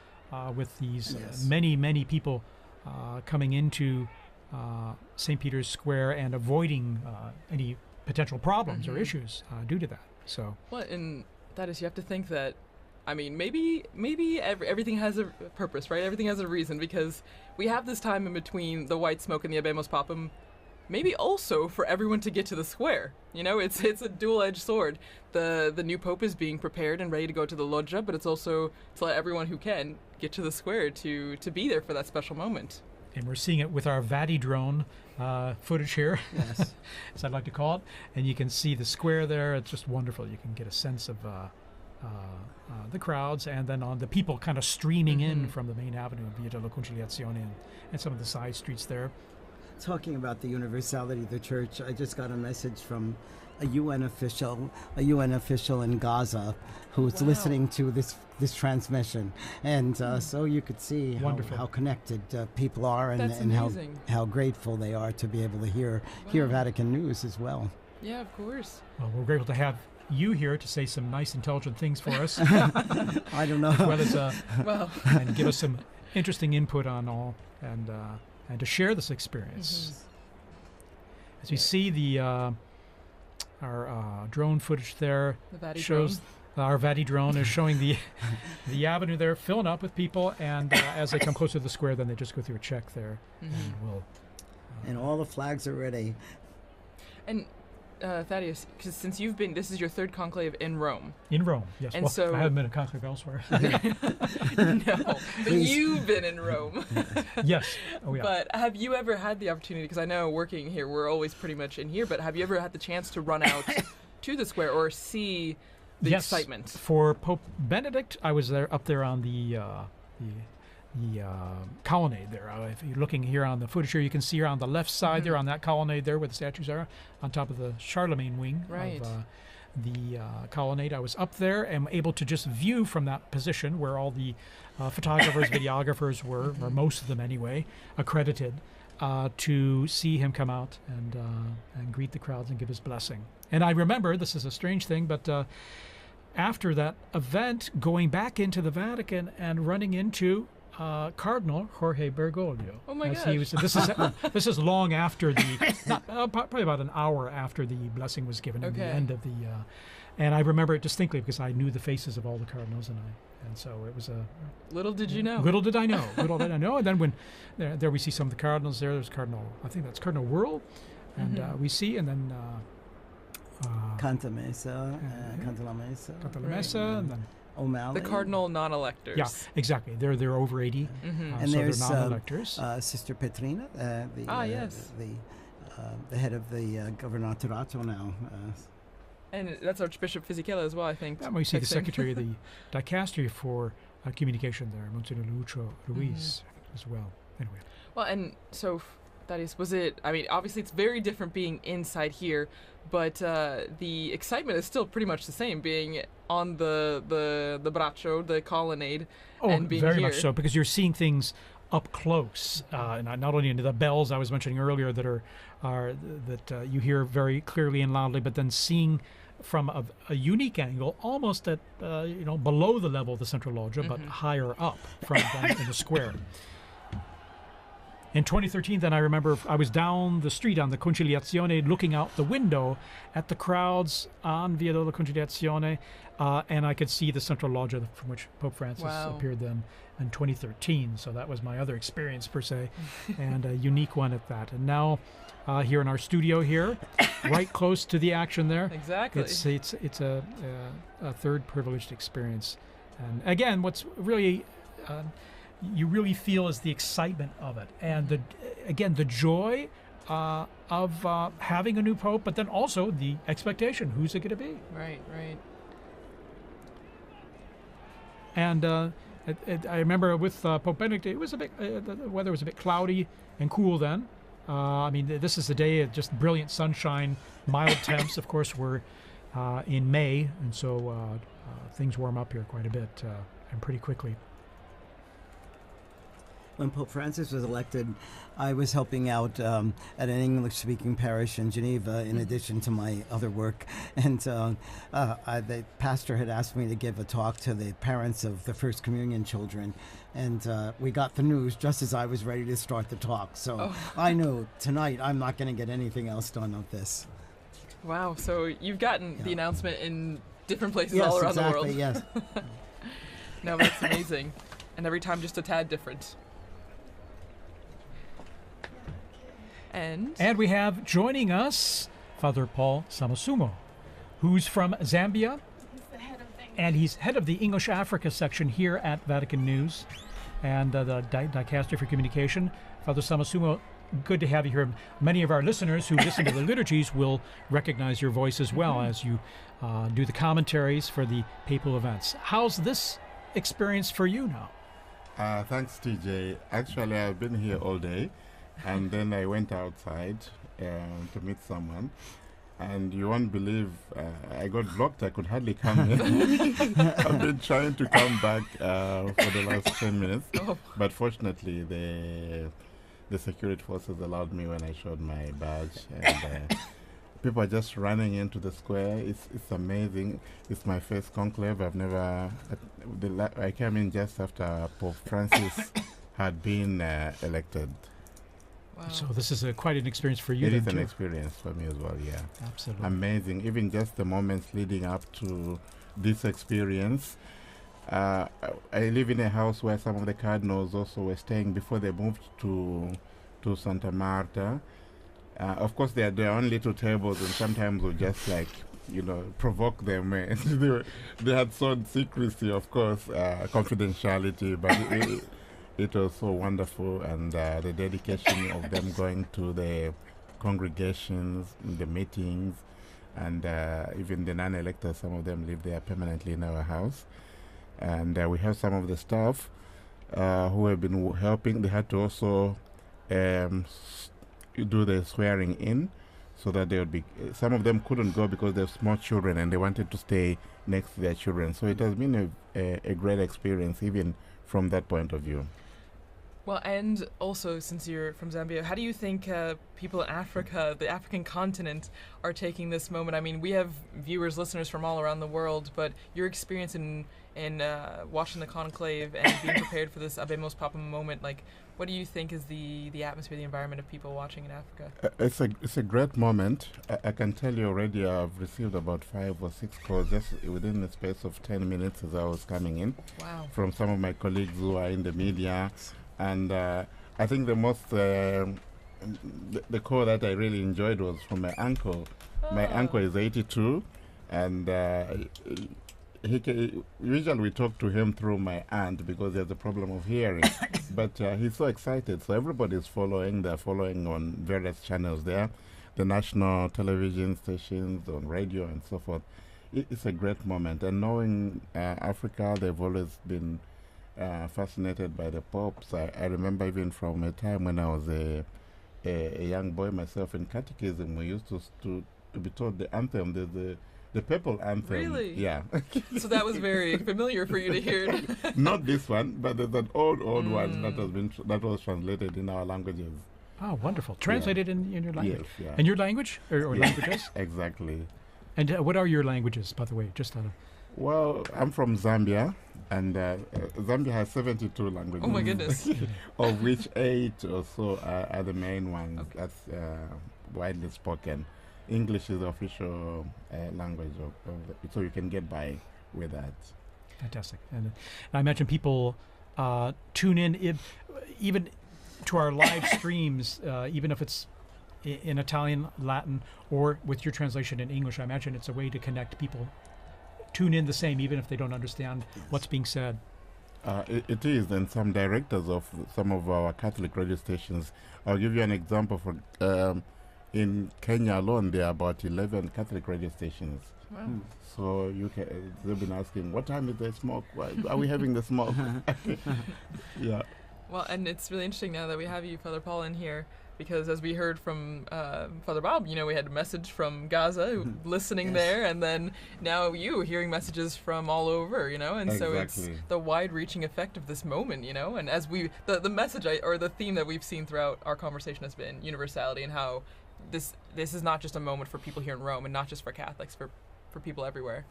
with these many people coming into St. Peter's Square and avoiding any potential problems or issues due to that. So. Well, and that is, you have to think that, I mean, maybe everything has a purpose, right? Everything has a reason, because we have this time in between the white smoke and the Habemus Papam, maybe also for everyone to get to the square. It's a dual-edged sword. The new pope is being prepared and ready to go to the loggia, but it's also to let everyone who can get to the square to be there for that special moment. And we're seeing it with our Vati drone footage here, Yes. as I'd like to call it. And you can see the square there. It's just wonderful. You can get a sense of the crowds and then on the people kind of streaming in from the main avenue, Via della Conciliazione, and some of the side streets there. Talking about the universality of the church, I just got a message from a UN official in Gaza who's listening to this transmission, and so you could see how connected people are, and amazing. how grateful they are to be able to hear Vatican news as well. Yeah, of course. Well, we're grateful to have you here to say some nice, intelligent things for us, I don't know. as well as and give us some interesting input on all, and to share this experience. As we see the our drone footage there The Vati shows drone. our Vati drone is showing the avenue there filling up with people, and as they come closer to the square, then they just go through a check there, and we'll. And all the flags are ready. And Thaddeus, because since this is your 3rd conclave in Rome. In Rome, yes. And Well, so- I haven't been a conclave elsewhere. No, but you've been in Rome. Yes. Oh, yeah. But have you ever had the opportunity, because I know working here, we're always pretty much in here, but have you ever had the chance to run out to the square or see the Yes. excitement? For Pope Benedict, I was up there on the colonnade there. If you're looking here on the footage here, you can see here on the left side there on that colonnade there where the statues are, on top of the Charlemagne wing Right. of the colonnade. I was up there and able to just view from that position where all the photographers, videographers were, or most of them anyway, accredited, to see him come out and greet the crowds and give his blessing. And I remember, this is a strange thing, but after that event, going back into the Vatican and running into Cardinal Jorge Bergoglio. Oh my gosh! This is long after probably about an hour after the blessing was given at the end of the. And I remember it distinctly because I knew the faces of all the cardinals, and so it was a. Little did you know. Little did I know. Little did I know. And then when there we see some of the cardinals there. There's Cardinal. I think that's Cardinal Whirl, and we see, and then. Cantamesa, Cantalamesa. Cantalamesa, and then. O'Malley. The cardinal non-electors. Yeah, exactly. They're over 80, and so there's they're non-electors. Sister Petrina, the head of the Governatorato now. And that's Archbishop Fisichella as well, I think. And we see the secretary of the dicastery for communication there, Monsignor Lucho Ruiz, as well. Anyway. Well, and so, Thaddeus, was it? I mean, obviously it's very different being inside here, but the excitement is still pretty much the same, being on the braccio, the colonnade, and being very here. much so, because you're seeing things up close, and not only into the bells I was mentioning earlier that you hear very clearly and loudly, but then seeing from a unique angle, almost at below the level of the central loggia, but higher up from down in the square. In 2013, then I remember I was down the street on the Conciliazione looking out the window at the crowds on Via della Conciliazione, and I could see the central loggia from which Pope Francis appeared then in 2013. So that was my other experience, per se, and a unique one at that. And now here in our studio here, right close to the action there. Exactly. It's a third privileged experience. And again, what's really... you really feel is the excitement of it, and the joy of having a new pope, but then also the expectation: who's it going to be? Right. And I remember with Pope Benedict, it was a bit the weather was a bit cloudy and cool then. I mean, this is a day of just brilliant sunshine, mild temps. Of course, we're in May, and so things warm up here quite a bit and pretty quickly. When Pope Francis was elected, I was helping out at an English-speaking parish in Geneva in addition to my other work. And the pastor had asked me to give a talk to the parents of the First Communion children. And we got the news just as I was ready to start the talk. So I knew tonight I'm not going to get anything else done of this. Wow. So you've gotten the announcement in different places all around the world. Yes. No, that's amazing. And every time just a tad different. And we have joining us Father Paul Samasumo, who's from Zambia, and he's head of the English Africa section here at Vatican News and the Dicastery for Communication. Father Samasumo, good to have you here. Many of our listeners who listen to the liturgies will recognize your voice as well as you do the commentaries for the papal events. How's this experience for you now? Thanks, TJ. Actually, I've been here all day. And then I went outside to meet someone, and you won't believe I got blocked. I could hardly come in. I've been trying to come back for the last 10 minutes, but fortunately the security forces allowed me when I showed my badge, and people are just running into the square. It's amazing. It's my first conclave. I've never. I came in just after Pope Francis had been elected. Wow. So this is quite an experience for you. It is an experience for me as well, yeah. Absolutely. Amazing. Even just the moments leading up to this experience. I live in a house where some of the cardinals also were staying before they moved to Santa Marta. Of course, they had their own little tables, and sometimes we just provoke them. They had some secrecy, of course, confidentiality, but it was so wonderful, and the dedication of them going to the congregations, the meetings, and even the non-electors, some of them live there permanently in our house. And we have some of the staff who have been helping. They had to also do the swearing in, so that they would be. Some of them couldn't go because they have small children, and they wanted to stay next to their children. So it has been a great experience, even from that point of view. Well, and also, since you're from Zambia, how do you think people in Africa, the African continent, are taking this moment? I mean, we have viewers, listeners from all around the world, but your experience in watching the conclave and being prepared for this Abemos Papam moment, like, what do you think is the atmosphere, the environment of people watching in Africa? It's a great moment. I can tell you already I've received about 5 or 6 calls just within the space of 10 minutes as I was coming in. Wow. From some of my colleagues who are in the media. And I think the most, the call that I really enjoyed was from my uncle. My uncle is 82, and usually we talk to him through my aunt because he has a problem of hearing. But he's so excited. So everybody's following. They're following on various channels there, the national television stations, on radio, and so forth. It's a great moment. And knowing Africa, they've always been fascinated by the popes. I remember even from a time when I was a young boy myself in catechism, we used to be taught the anthem, the papal anthem. Really? Yeah. So that was very familiar for you to hear. Not this one, but there's an old one that was translated in our languages. Oh, wonderful! Translated in your language. Yes, yeah. And your language or languages? Exactly. And what are your languages, by the way? Just out of. Well, I'm from Zambia, and Zambia has 72 languages. Oh my goodness! Of which 8 or so are the main ones that's widely spoken. English is the official language so you can get by with that. Fantastic. And I imagine people tune in even to our live streams, even if it's in Italian, Latin, or with your translation in English. I imagine it's a way to connect people. Tune in the same, even if they don't understand what's being said. It is, and some directors of some of our Catholic radio stations. I'll give you an example. In Kenya alone, there are about 11 Catholic radio stations. Wow. So they've been asking, what time is the smoke? Why are we having the smoke? Yeah. Well, and it's really interesting now that we have you, Father Paul, in here, because as we heard from Father Bob, we had a message from Gaza, listening there, and then now you hearing messages from all over, and Exactly. so it's the wide-reaching effect of this moment, and as the message or the theme that we've seen throughout our conversation has been universality, and how this is not just a moment for people here in Rome, and not just for Catholics, for people everywhere.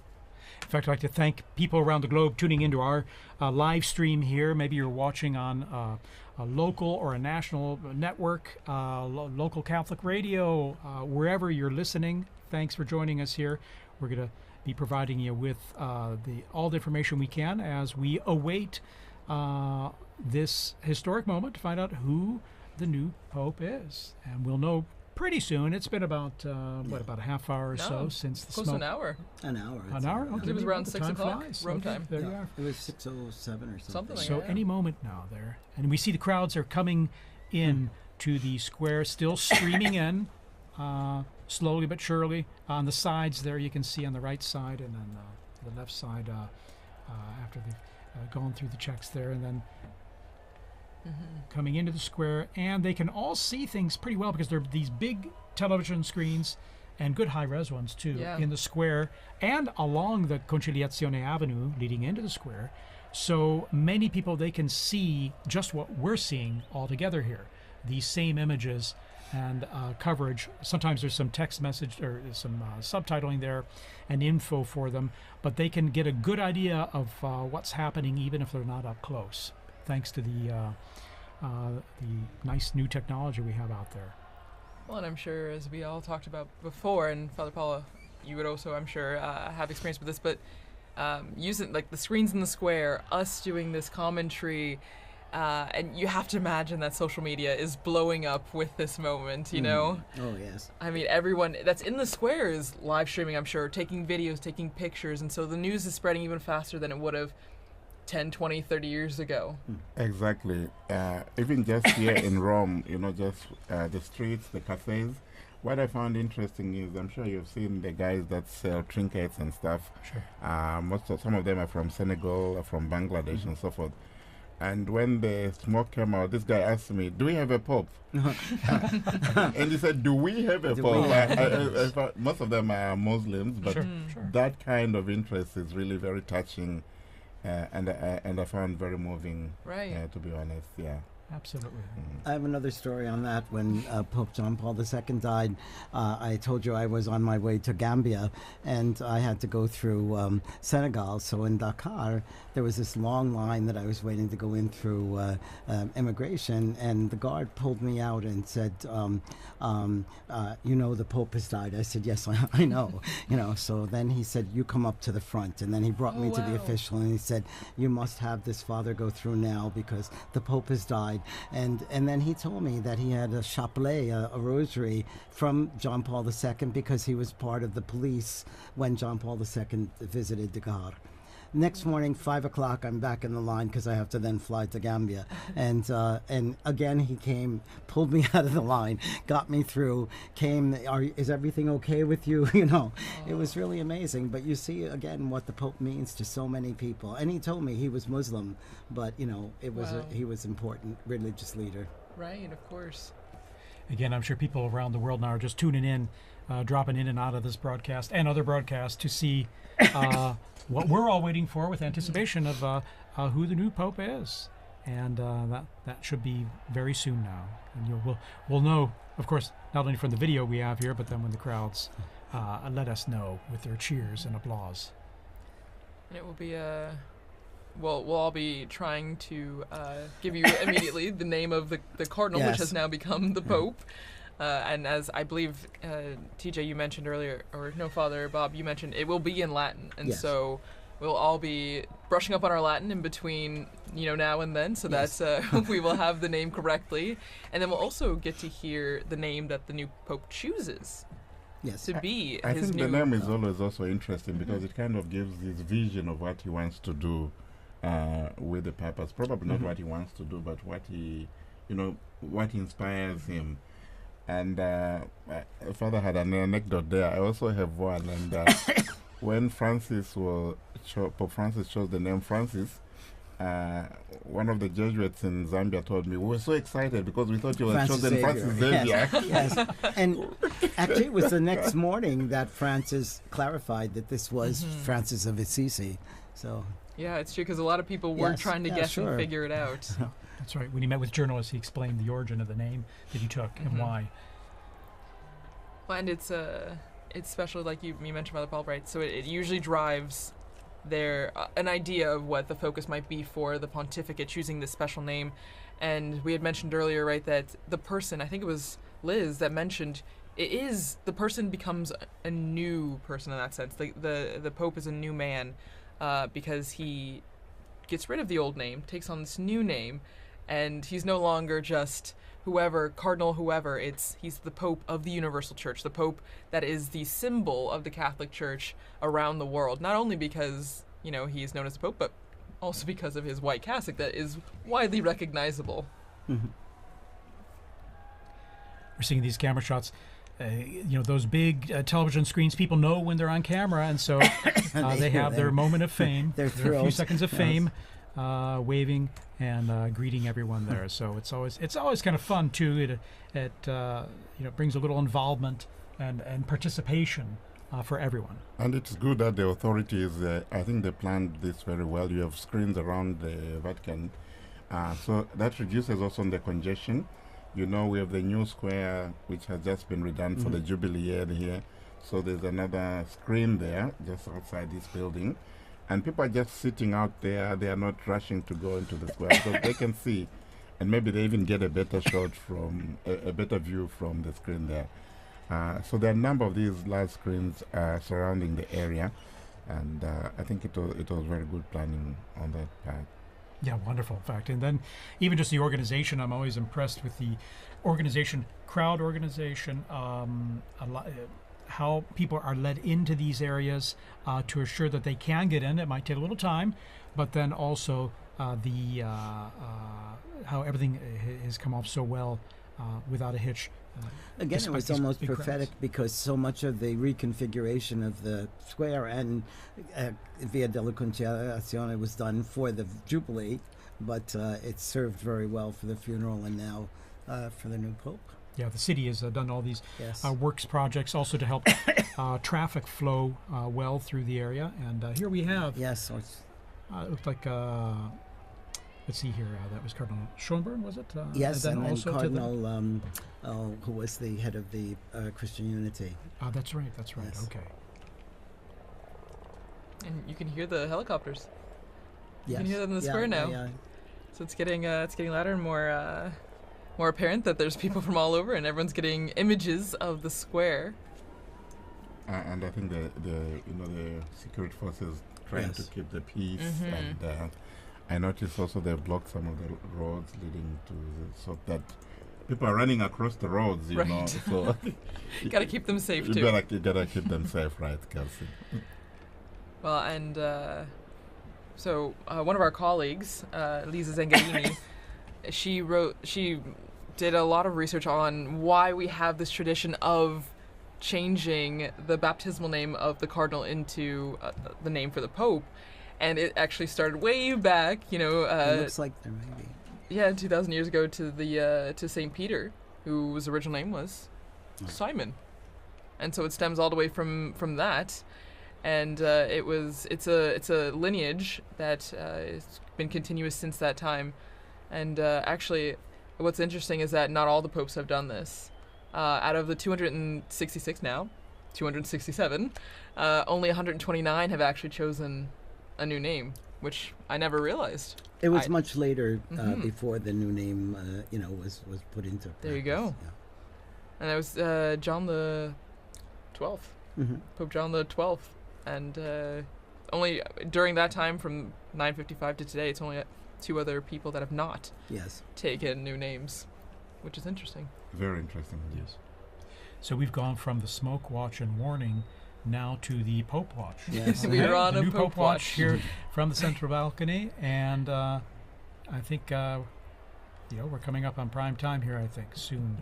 In fact, I'd like to thank people around the globe tuning into our live stream here. Maybe you're watching on a local or a national network, local Catholic radio, wherever you're listening. Thanks for joining us here. We're going to be providing you with all the information we can as we await this historic moment to find out who the new Pope is. And we'll know pretty soon. It's been about about a half hour or so since the close smoke. to an hour. An hour. An hour? Okay. It was around 6 Time o'clock flies. Rome Okay, time. There you are. It was 6:07 or something. Something like So that. any moment now there. And we see the crowds are coming in to the square, still streaming in, slowly but surely. On the sides there, you can see on the right side and then the left side after they've gone through the checks there, and then coming into the square. And they can all see things pretty well because there are these big television screens and good high-res ones too in the square and along the Conciliazione Avenue leading into the square. So many people, they can see just what we're seeing all together here. These same images and coverage. Sometimes there's some text message or some subtitling there and info for them, but they can get a good idea of what's happening even if they're not up close, thanks to the nice new technology we have out there. Well, and I'm sure, as we all talked about before, and Father Paula, you would also, I'm sure, have experience with this, but using like the screens in the square, us doing this commentary, and you have to imagine that social media is blowing up with this moment, Oh, yes. I mean, everyone that's in the square is live streaming, I'm sure, taking videos, taking pictures, and so the news is spreading even faster than it would have 10, 20, 30 years ago. Exactly. Even just here in Rome, just the streets, the cafes. What I found interesting is, I'm sure you've seen the guys that sell trinkets and stuff. Sure. Some of them are from Senegal, or from Bangladesh, and so forth. And when the smoke came out, this guy asked me, "Do we have a pope?" And he said, "Do we have a pope?" I thought most of them are Muslims, but that kind of interest is really very touching. And I found very moving, right? To be honest, yeah. Absolutely. I have another story on that. When Pope John Paul II died, I told you I was on my way to Gambia, and I had to go through Senegal. So in Dakar, there was this long line that I was waiting to go in through immigration, and the guard pulled me out and said, "You know, the Pope has died." I said, "Yes, I know." So then he said, "You come up to the front," and then he brought me to the official, and he said, "You must have this father go through now because the Pope has died." And then he told me that he had a chapelet, a rosary from John Paul II, because he was part of the police when John Paul II visited Dakar. Next morning, 5 o'clock, I'm back in the line because I have to then fly to Gambia. And again, he came, pulled me out of the line, got me through, is everything okay with you? It was really amazing. But you see, again, what the Pope means to so many people. And he told me he was Muslim, but, it was he was important religious leader. Right, of course. Again, I'm sure people around the world now are just tuning in, dropping in and out of this broadcast and other broadcasts to see what we're all waiting for with anticipation of who the new Pope is. And that should be very soon now. And we'll know, of course, not only from the video we have here, but then when the crowds let us know with their cheers and applause. And it will be we'll all be trying to give you immediately the name of the cardinal, Yes. which has now become the Pope. And as I believe, TJ, you mentioned earlier, or no, Father Bob, you mentioned, it will be in Latin. And Yes. so we'll all be brushing up on our Latin in between, now and then, so Yes. that we will have the name correctly. And then we'll also get to hear the name that the new Pope chooses Yes. to be I his think new... the name is always also interesting because it kind of gives his vision of what he wants to do with the papas. Probably not what he wants to do, but what he, what inspires him. And Father had an anecdote there. I also have one. And when Pope Francis chose the name Francis, one of the Jesuits in Zambia told me, we were so excited because we thought you were chosen Francis Xavier. Yes. And actually, it was the next morning that Francis clarified that this was Francis of Assisi. So Yeah, it's true, because a lot of people were Yes, trying to yeah, guess sure. and figure it out. That's right. When he met with journalists, he explained the origin of the name that he took and why. Well, and it's special, like you mentioned, Father Paul, right? So it usually drives an idea of what the focus might be for the pontificate, choosing this special name. And we had mentioned earlier, right, that the person, I think it was Liz that mentioned, the person becomes a new person in that sense. The Pope is a new man because he gets rid of the old name, takes on this new name, and he's no longer just cardinal whoever. He's the Pope of the Universal Church, the Pope that is the symbol of the Catholic Church around the world, not only because, he is known as the Pope, but also because of his white cassock that is widely recognizable. We're seeing these camera shots. Those big television screens, people know when they're on camera, and so they have their moment of fame. They're a few thrilled. seconds of fame, waving and greeting everyone there. So it's always kind of fun too. It brings a little involvement and participation for everyone. And it's good that the authorities, I think they planned this very well. You have screens around the Vatican, so that reduces also the congestion. We have the new square, which has just been redone for the Jubilee year here. So there's another screen there, just outside this building. And people are just sitting out there. They are not rushing to go into the square. So they can see. And maybe they even get a better shot a better view from the screen there. So there are a number of these large screens surrounding the area. And I think it was very good planning on that part. Yeah, wonderful, in fact. And then even just the organization, I'm always impressed with the organization, crowd organization, how people are led into these areas to assure that they can get in. It might take a little time, but then also how everything has come off so well without a hitch. Again, it was these almost big prophetic crowds. because so much of the reconfiguration of the square and Via della Conciliazione was done for the Jubilee, but it served very well for the funeral and now for the new Pope. Yeah, the city has done all these Yes. works projects also to help traffic flow well through the area. And here we have, Yes, so it's it looked like let's see here. That was Cardinal Schönborn, was it? Yes, and then also Cardinal, who was the head of the Christian Unity. That's right. That's right. Yes. Okay. And you can hear the helicopters. You Yes. can hear them in the square now. Yeah. So it's getting louder and more apparent that there's people from all over, and everyone's getting images of the square. And I think the security forces trying to keep the peace. Mm-hmm. And I noticed also they blocked some of the roads leading to so that people are running across the roads. You know, so you gotta keep them safe too. You gotta keep them safe, right, Kelsey? Well, and so one of our colleagues, Lisa Zangarini, she did a lot of research on why we have this tradition of changing the baptismal name of the cardinal into the name for the pope, and it actually started way back. It looks like there may be. Yeah, 2,000 years ago to Saint Peter, whose original name was Simon, and so it stems all the way from that. And it's a lineage that has been continuous since that time. And actually, what's interesting is that not all the popes have done this. Out of the 266 now, 267, only 129 have actually chosen a new name, which I never realized. It was much later before the new name, was put into practice. There you go. Yeah. And that was John the 12th, Pope John the 12th. And only during that time, from 955 to today, it's only 2 other people that have not taken new names, which is interesting. Very interesting. Yes. So we've gone from the smoke watch and warning now to the Pope watch. Yes. We are on the a new Pope watch watch here from the central balcony, and I think we're coming up on prime time here. I think soon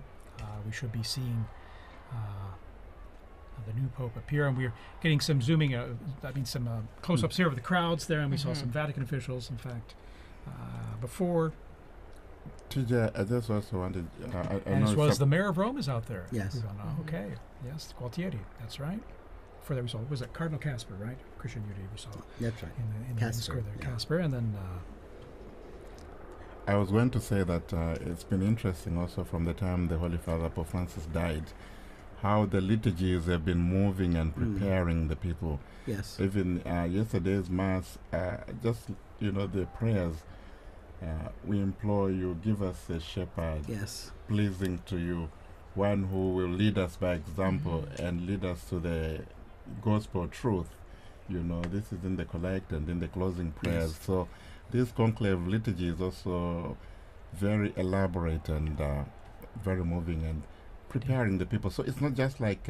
we should be seeing the new Pope appear, and we're getting some zooming, some close-ups here of the crowds there, and we saw some Vatican officials, in fact, before. TJ, I just also wanted, and as well as the mayor of Rome is out there. Yes. Okay. Yes, Gualtieri. That's right. For that we saw, was it Cardinal Casper, right? Christian Unity we saw. That's right. In the square there, Casper, and then. I was going to say that it's been interesting also from the time the Holy Father Pope Francis died, how the liturgies have been moving and preparing the people. Yes. Even yesterday's Mass, the prayers, we implore you, give us a shepherd pleasing to you, one who will lead us by example and lead us to the gospel truth. This is in the collect and in the closing prayers. Yes. So this conclave liturgy is also very elaborate and very moving and preparing the people. So it's not just like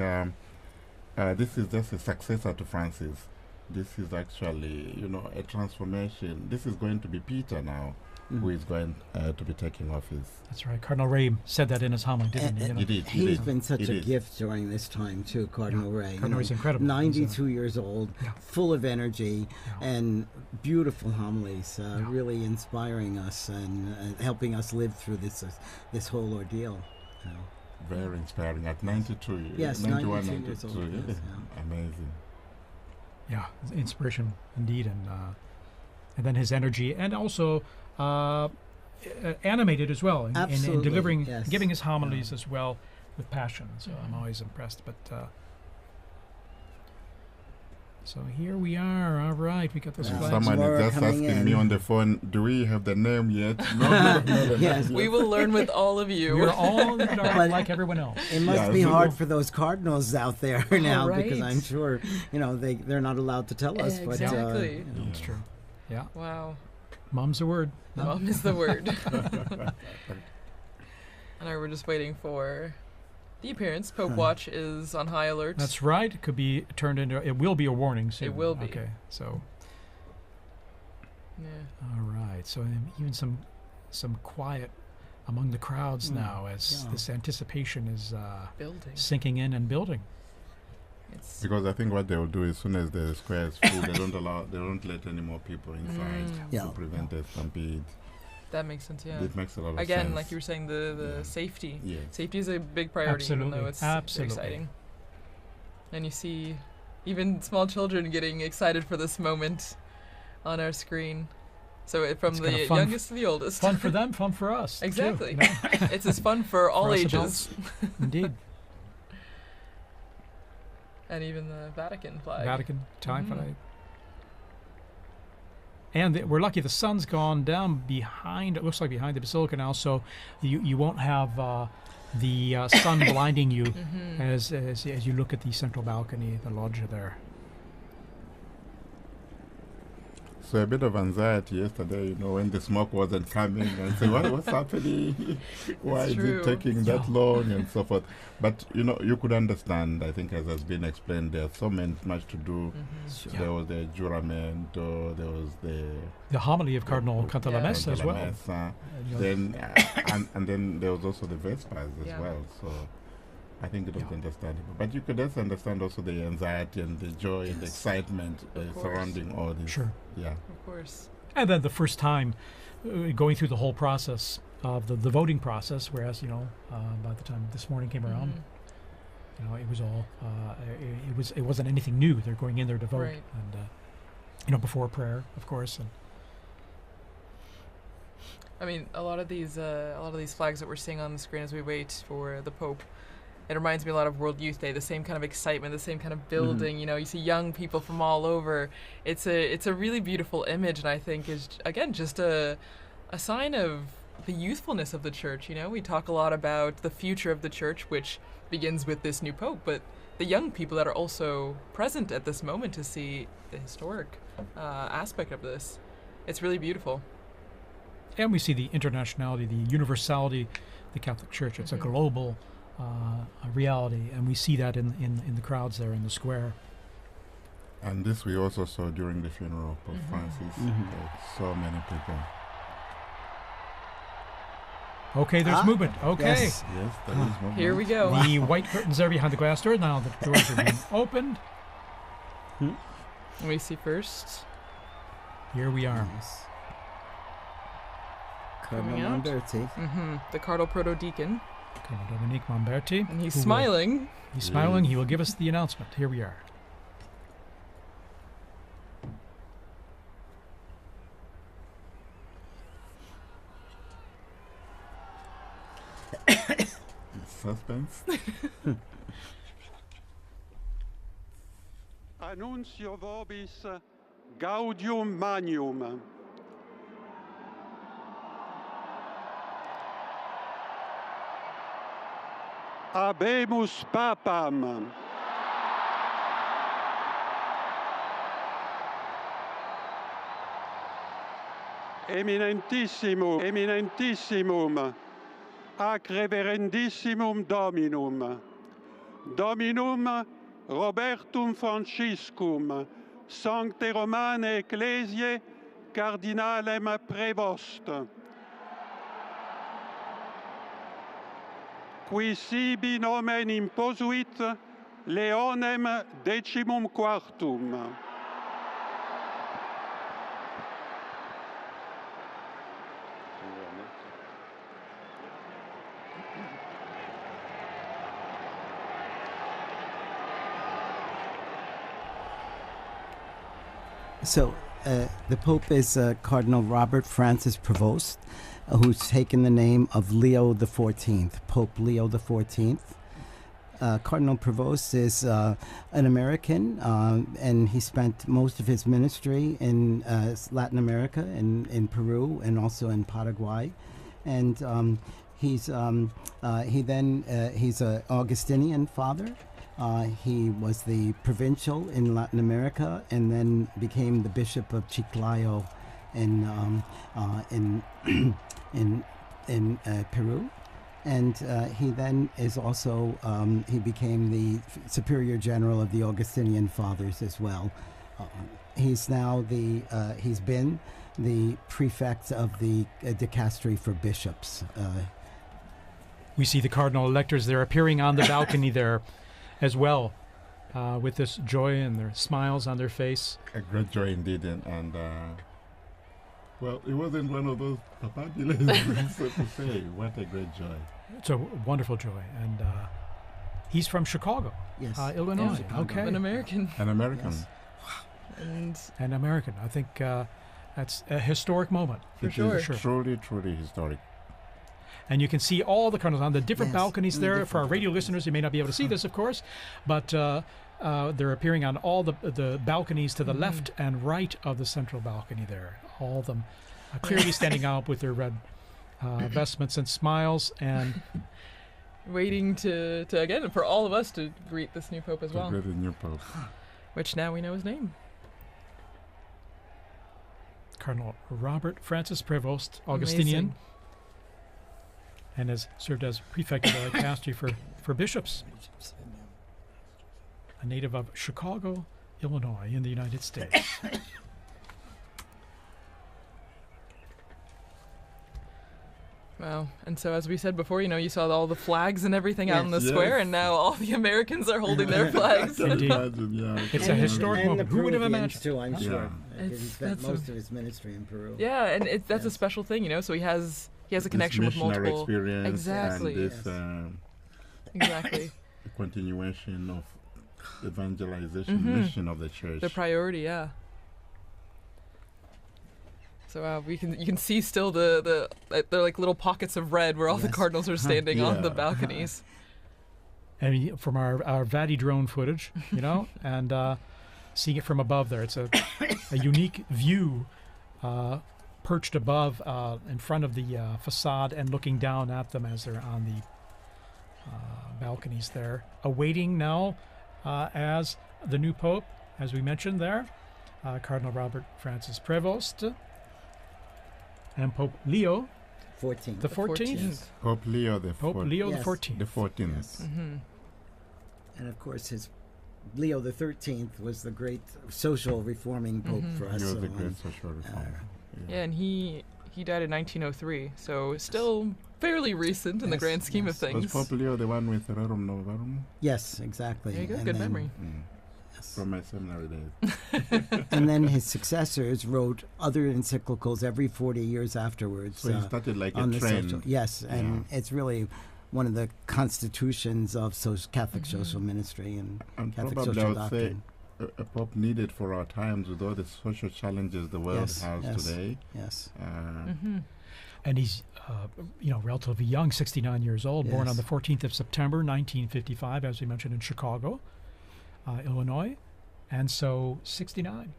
this is just a successor to Francis. This is actually, a transformation. This is going to be Peter now, who is going to be taking office. That's right. Cardinal Ray said that in his homily, didn't he? He did. He's been such a gift during this time too, Cardinal Ray. Cardinal Ray's incredible. 92 years old, full of energy and beautiful homilies, really inspiring us and helping us live through this whole ordeal. Very inspiring at 92 years. Yes, 91, 92 years old. Yes, Amazing. Yeah, inspiration indeed, and then his energy, and also animated as well in delivering, giving his homilies as well with passion. So I'm always impressed. But so here we are. All right, we got this. Someone is just asking me on the phone, do we have the name yet? No. Yes. We will learn with all of you. We're all in the dark like everyone else. It must be hard for those cardinals out there now, right. because I'm sure they're not allowed to tell us. Exactly. But That's true. Yeah. Wow. Mom's the word. Mom is the word. And we're just waiting for the appearance. Pope Watch is on high alert. That's right. It could be turned into. It will be a warning soon. It will be. Okay. So. Yeah. All right. So even some quiet among the crowds now as this anticipation is building, sinking in and building. Because I think what they will do as soon as the square is full, they don't let any more people inside to prevent a stampede. That makes sense, yeah. It makes a lot of sense. Again, like you were saying, the safety. Yeah. Safety is a big priority, Absolutely. even though it's Absolutely. exciting. And you see even small children getting excited for this moment on our screen. So from It's the kinda fun youngest to the oldest. Fun for them, fun for us. too, Exactly. you know? It's as fun for all us ages. adults. Indeed. And even the Vatican flag. Vatican, Italian Mhm. flag. And we're lucky the sun's gone down behind, it looks like behind the basilica now, so you won't have the sun blinding you as you look at the central balcony, the loggia there. So a bit of anxiety yesterday, when the smoke wasn't coming, and say, what's happening? Why is true. it taking that long, and so forth. But you could understand. I think, as has been explained, there's so much to do. Sure. There was the juramento, there was the homily of Cardinal Cantalamessa as well. Cantalamessa, you know, then and then there was also the Vespers as Yeah. well. So I think it was understandable. But you could just understand also the anxiety and the joy and the excitement course. surrounding all this. Sure. Yeah. Of course. And then the first time going through the whole process of the voting process, whereas, by the time this morning came around, it was all, it wasn't anything new. They're going in there to vote. Right. And, before prayer, of course. And I mean, a lot of these flags that we're seeing on the screen as we wait for the Pope, it reminds me a lot of World Youth Day. The same kind of excitement, the same kind of building. You see young people from all over. It's a really beautiful image, and I think is again just a sign of the youthfulness of the church. We talk a lot about the future of the church, which begins with this new Pope, but the young people that are also present at this moment to see the historic aspect of this. It's really beautiful. And we see the internationality, the universality of the Catholic Church. It's a global reality, and we see that in the crowds there in the square. And this we also saw during the funeral of Pope Francis. So many people. Okay, there's movement. Okay. Yes. Yes, there is movement. Here we go. The white curtains there behind the glass door. Now the doors are being opened. We see first. Here we are. Yes. Coming Cardinal out. Lamberti. The Cardinal Proto-Deacon. Cardinal Dominique Lamberti. And he's who will- smiling. He's smiling. He will give us the announcement. Here we are. Suspense. Annuncio vobis gaudium magnum. Habemus papam. Eminentissimum, ac reverendissimum Dominum, Dominum Robertum Franciscum, Sancte Romane Ecclesiae, Cardinalem Prevost, qui sibi nomen imposuit Leonem XIV. So the Pope is Cardinal Robert Francis Prevost, who's taken the name of Leo XIV, Pope Leo XIV. Cardinal Prevost is an American, and he spent most of his ministry in Latin America, in Peru, and also in Paraguay. And he's an Augustinian father. He was the provincial in Latin America, and then became the Bishop of Chiclayo in Peru. And he then is also he became the Superior General of the Augustinian Fathers as well. He's now he's been the prefect of the dicastery for bishops. We see the cardinal electors there appearing on the balcony there as well, with this joy and their smiles on their face. A great joy indeed, and well, it wasn't one of those papabulas, so to say. What a great joy. It's a wonderful joy, and he's from Chicago, Yes. Illinois. Chicago. Okay, An American. An American. Yes. And an American. I think That's a historic moment. It is truly, truly historic. And you can see all the cardinals on the different Yes, balconies in the there. For different our radio listeners, you may not be able to see this, of course, but they're appearing on all the balconies to the left and right of the central balcony there. All of them clearly standing out with their red vestments and smiles, and waiting to again for all of us to greet this new pope as well. Greet the new pope. Which now we know his name. Cardinal Robert Francis Prevost, Augustinian. Amazing. And has served as prefect of the dicastery for bishops. A native of Chicago, Illinois, in the United States. Wow. And so, as we said before, you saw all the flags and everything out in the square, and now all the Americans are holding their flags. Indeed. It's a historic and moment. Who would have imagined? Too, I'm sure. Yeah. He spent most of his ministry in Peru. Yeah, and that's a special thing, So he has a connection with multiple. Experience exactly. And this, exactly. The continuation of evangelization mission of the church. The priority, yeah. So you can see still they're like little pockets of red where all the cardinals are standing on the balconies. And from our Vati drone footage, and seeing it from above there, it's a unique view, perched above in front of the facade and looking down at them as they're on the balconies there, awaiting now as the new pope, as we mentioned there, Cardinal Robert Francis Prevost. And Pope Leo the 14th. Yes. Pope Leo the Pope 14th. The 14th. Yes. And of course, his Leo the 13th was the great social reforming pope for us. He was the great social reformer. Yeah, and he died in 1903, so still fairly recent in the grand scheme of things. Was Pope Leo the one with Rerum Novarum? Yes, exactly. There you go, good memory. From my seminary days. And then his successors wrote other encyclicals every 40 years afterwards. So he started like on a trend. Yes, and it's really one of the constitutions of Catholic social ministry and Catholic probably social I would doctrine. say a pope needed for our times with all the social challenges the world has today. Yes. And he's, relatively young, 69 years old, born on the 14th of September, 1955, as we mentioned, in Chicago, Illinois, and so 69.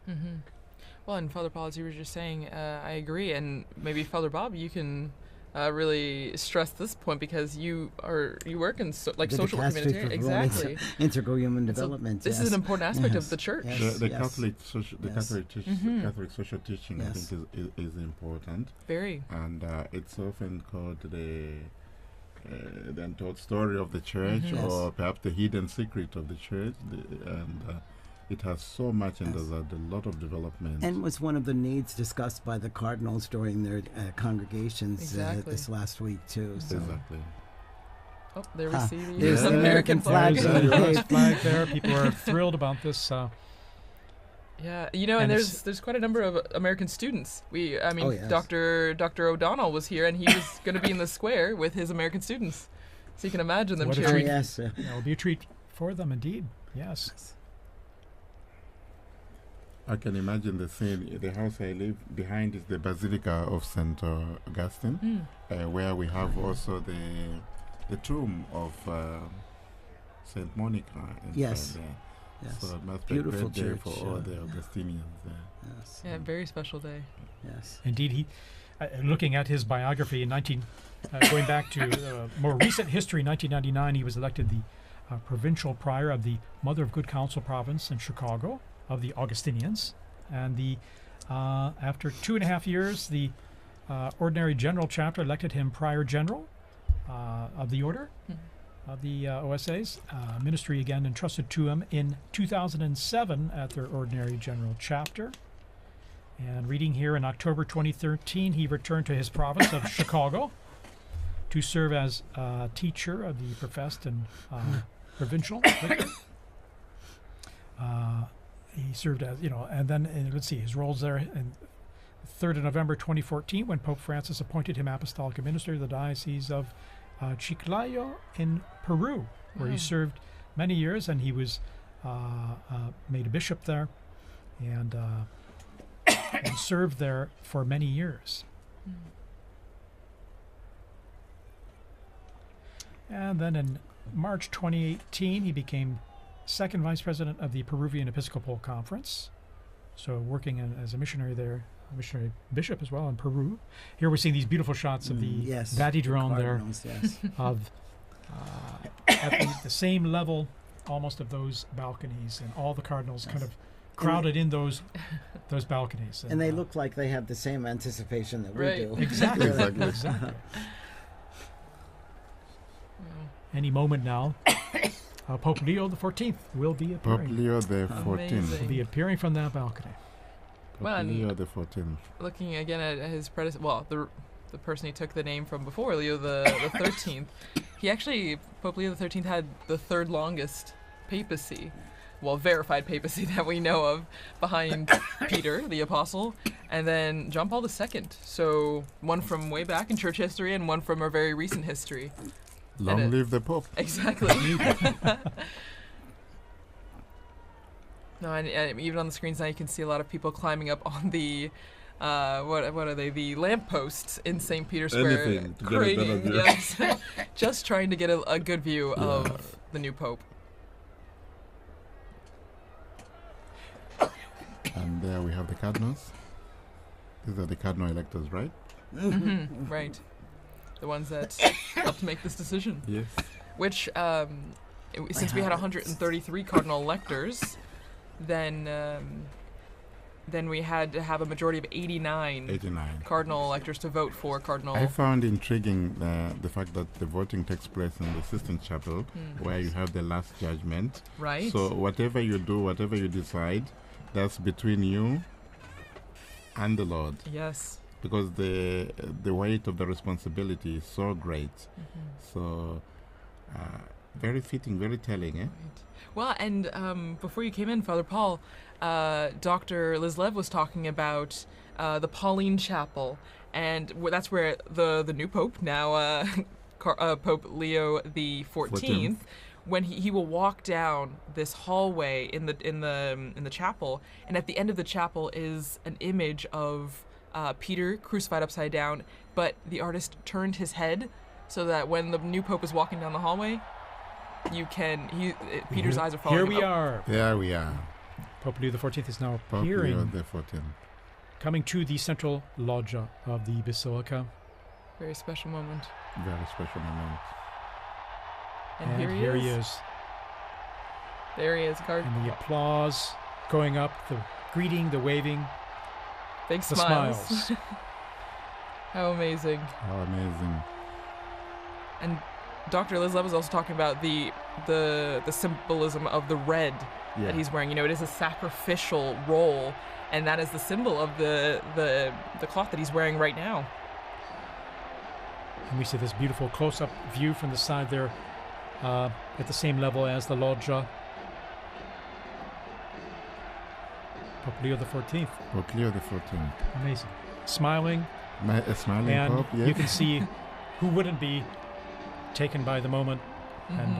Well, and Father Paul, as you were just saying, I agree, and maybe Father Bob, you can really stress this point because you work in social humanitarian, exactly, integral human development. This is an important aspect of the church. The Catholic Catholic social teaching, I think, is important. Very. And it's often called the untold story of the church, or perhaps the hidden secret of the church, it has so much, and there's a lot of development. And was one of the needs discussed by the cardinals during their congregations this last week too. So. Exactly. Oh, there we see the there's the American flag. There's the US flag there. People are thrilled about this. Yeah, and there's quite a number of American students. Dr. O'Donnell was here, and he was going to be in the square with his American students. So you can imagine them cheering. Yes, it will be a treat for them, indeed. Yes. I can imagine the scene. The house I live behind is the Basilica of St. Augustine, where we have also the tomb of St. Monica inside there. Yes. So it must be a great day for all the Augustinians there. Yes. Yeah, very special day. Yes. Indeed, he. Looking at his biography in going back to more recent history, 1999, he was elected the provincial prior of the Mother of Good Counsel province in Chicago of the Augustinians, and after 2.5 years, the Ordinary General Chapter elected him prior general of the order. Of the OSAs. Ministry again entrusted to him in 2007 at their Ordinary General Chapter. And reading here, in October 2013, he returned to his province of Chicago to serve as teacher of the professed and provincial. He served as, and then, let's see, his roles there. And 3rd of November 2014, when Pope Francis appointed him apostolic administrator of the Diocese of Chiclayo in Peru, where he served many years, and he was made a bishop there. And and served there for many years. And then in March 2018, he became second vice president of the Peruvian Episcopal Conference. So working as a missionary there, a missionary bishop as well in Peru. Here we're seeing these beautiful shots of the yes, Vatican the there, Cardinals, yes. of at the same level almost of those balconies, and all the cardinals kind of crowded in those balconies. And they look like they have the same anticipation that we do. Exactly. Exactly. Any moment now, Pope Leo XIV will be appearing. Pope Leo the 14th. Will be appearing from that balcony. Pope Leo the 14th. Looking again at his predecessor, well, the person he took the name from before, Leo the 13th, he actually, Pope Leo the 13th had the third longest papacy, well, verified papacy that we know of, behind Peter, the apostle, and then John Paul II. So one from way back in church history and one from our very recent history. Long live the Pope. Exactly. No, and even on the screens now you can see a lot of people climbing up on the what are they? The lampposts in St. Peter's Square. Anything to craning, get a better view. yes. Just trying to get a good view of the new Pope. And there we have the cardinals. These are the cardinal electors, right? Mm-hmm. Right. The ones that helped make this decision. Yes. Which, since we had 133 cardinal electors, then we had to have a majority of 89 cardinal electors to vote for cardinal. I found intriguing the fact that the voting takes place in the Sistine Chapel, where you have the last judgment. Right. So whatever you do, whatever you decide, that's between you and the Lord. Yes. Because the weight of the responsibility is so great. So very fitting, very telling, eh? Right. Well, and before you came in, Father Paul, Dr. Lislev was talking about the Pauline Chapel, and that's where the new Pope, now Pope Leo the 14th, when he will walk down this hallway in the chapel, and at the end of the chapel is an image of Peter crucified upside down, but the artist turned his head so that when the new Pope is walking down the hallway, Peter's eyes are following Here we are. There we are. Pope Leo XIV is now Pope appearing, Leo the 14th. coming to the central loggia of the Basilica. Very special moment. Very special moment. And here he is. There he is, And the applause going up, the greeting, the waving, big the smiles. How amazing. How amazing. And Dr. Lislev was also talking about the symbolism of the red that he's wearing. You know, it is a sacrificial role, and that is the symbol of the cloth that he's wearing right now. And we see this beautiful close-up view from the side there, at the same level as the loggia. Pope Leo XIV. Pope Leo the 14th. Amazing. Smiling. A smiling and Pope, yes. you can see who wouldn't be taken by the moment and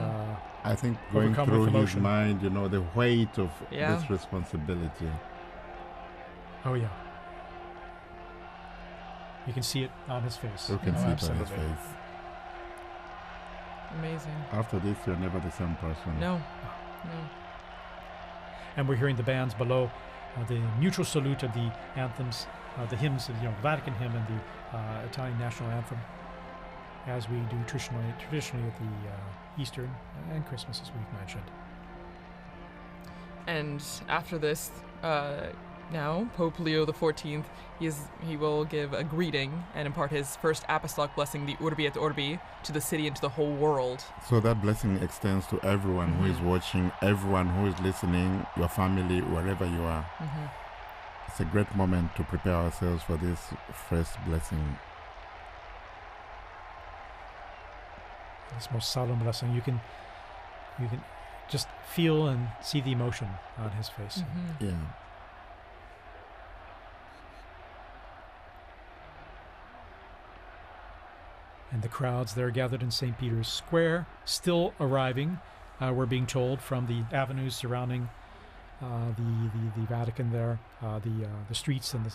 I think going overcome through with his emotion. mind, you know, the weight of Yeah. this responsibility. Oh yeah. You can see it on his face. You can Oh, see it on his absolutely. face. Amazing. After this, you're never the same person. No. And we're hearing the bands below, the mutual salute of the anthems, the hymns, Vatican hymn and the Italian national anthem, as we do traditionally at the Easter and Christmas, as we've mentioned. And after this, now Pope Leo XIV, he will give a greeting and impart his first apostolic blessing, the Urbi et Orbi, to the city and to the whole world. So that blessing extends to everyone who is watching, everyone who is listening, your family, wherever you are. It's a great moment to prepare ourselves for this first blessing. This most solemn blessing, you can just feel and see the emotion on his face. Yeah. And the crowds there gathered in St. Peter's Square, still arriving, we're being told, from the avenues surrounding the Vatican there, the streets and the.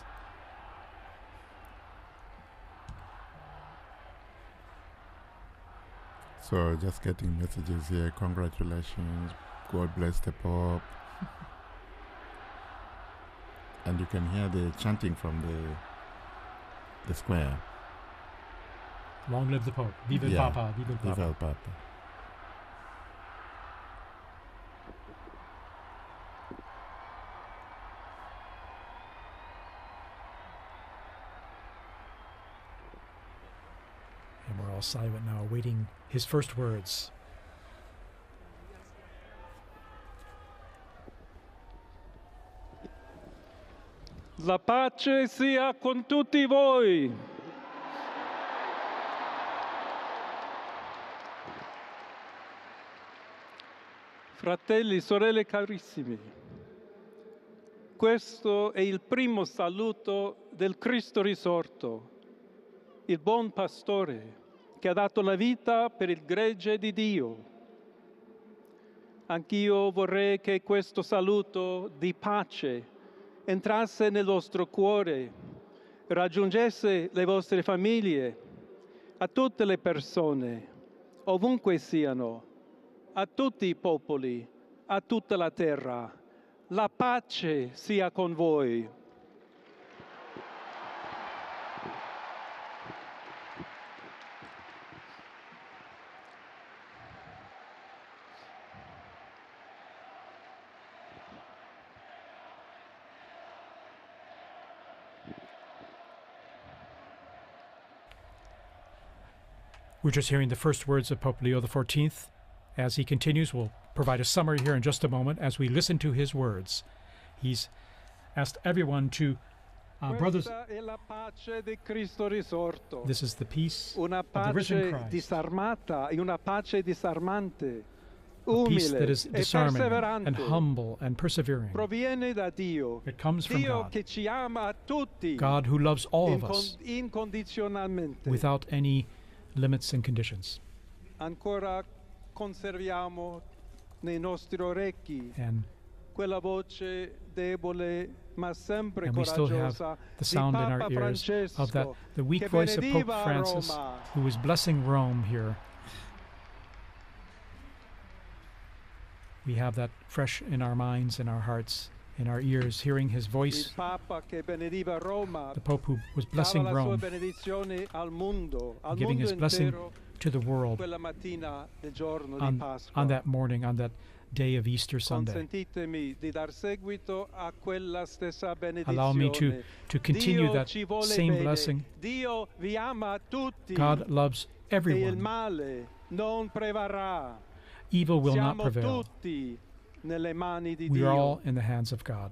So just getting messages here. Congratulations. God bless the Pope. And you can hear the chanting from the square. Long live the Pope. Viva el Papa. Viva el Papa. Viva el Papa. And we're all silent now, awaiting his first words. La pace sia con tutti voi. Fratelli, sorelle carissimi, questo è il primo saluto del Cristo risorto, il buon pastore che ha dato la vita per il gregge di Dio. Anch'io vorrei che questo saluto di pace entrasse nel vostro cuore, raggiungesse le vostre famiglie, a tutte le persone, ovunque siano, a tutti i popoli, a tutta la terra. La pace sia con voi. We're just hearing the first words of Pope Leo XIV. As he continues, we'll provide a summary here in just a moment as we listen to his words. He's asked everyone to, brothers, this is the peace of the risen Christ, disarmata e una pace disarmante, a peace that umile is e disarming and perseverante. humble and persevering. Proviene da Dio, It comes from Dio God, che ci ama a tutti, God who loves all of us incondizionalmente. without any limits and conditions. Ancora conserviamo nei nostri orecchi And quella voce debole ma sempre And we still have coraggiosa the di sound in Papa our ears Francesco, of that, the weak che voice of Pope benediva Francis, Roma. who was blessing Rome here. We have that fresh in our minds, in our hearts, in our ears, hearing his voice. Il Papa che benediva Roma, The Pope who was blessing dava la sua Rome, benedizione al mondo giving his blessing intero, to the world quella mattina del giorno di on Pasqua. that morning, on that day of Easter Sunday. Consentitemi di dar seguito a quella stessa benedizione. Allow me to continue Dio that ci vuole same bene. blessing. Dio vi ama tutti. God loves E il everyone. male non prevarrà. Evil will not Siamo prevail. tutti nelle mani di We Dio. are all in the hands of God.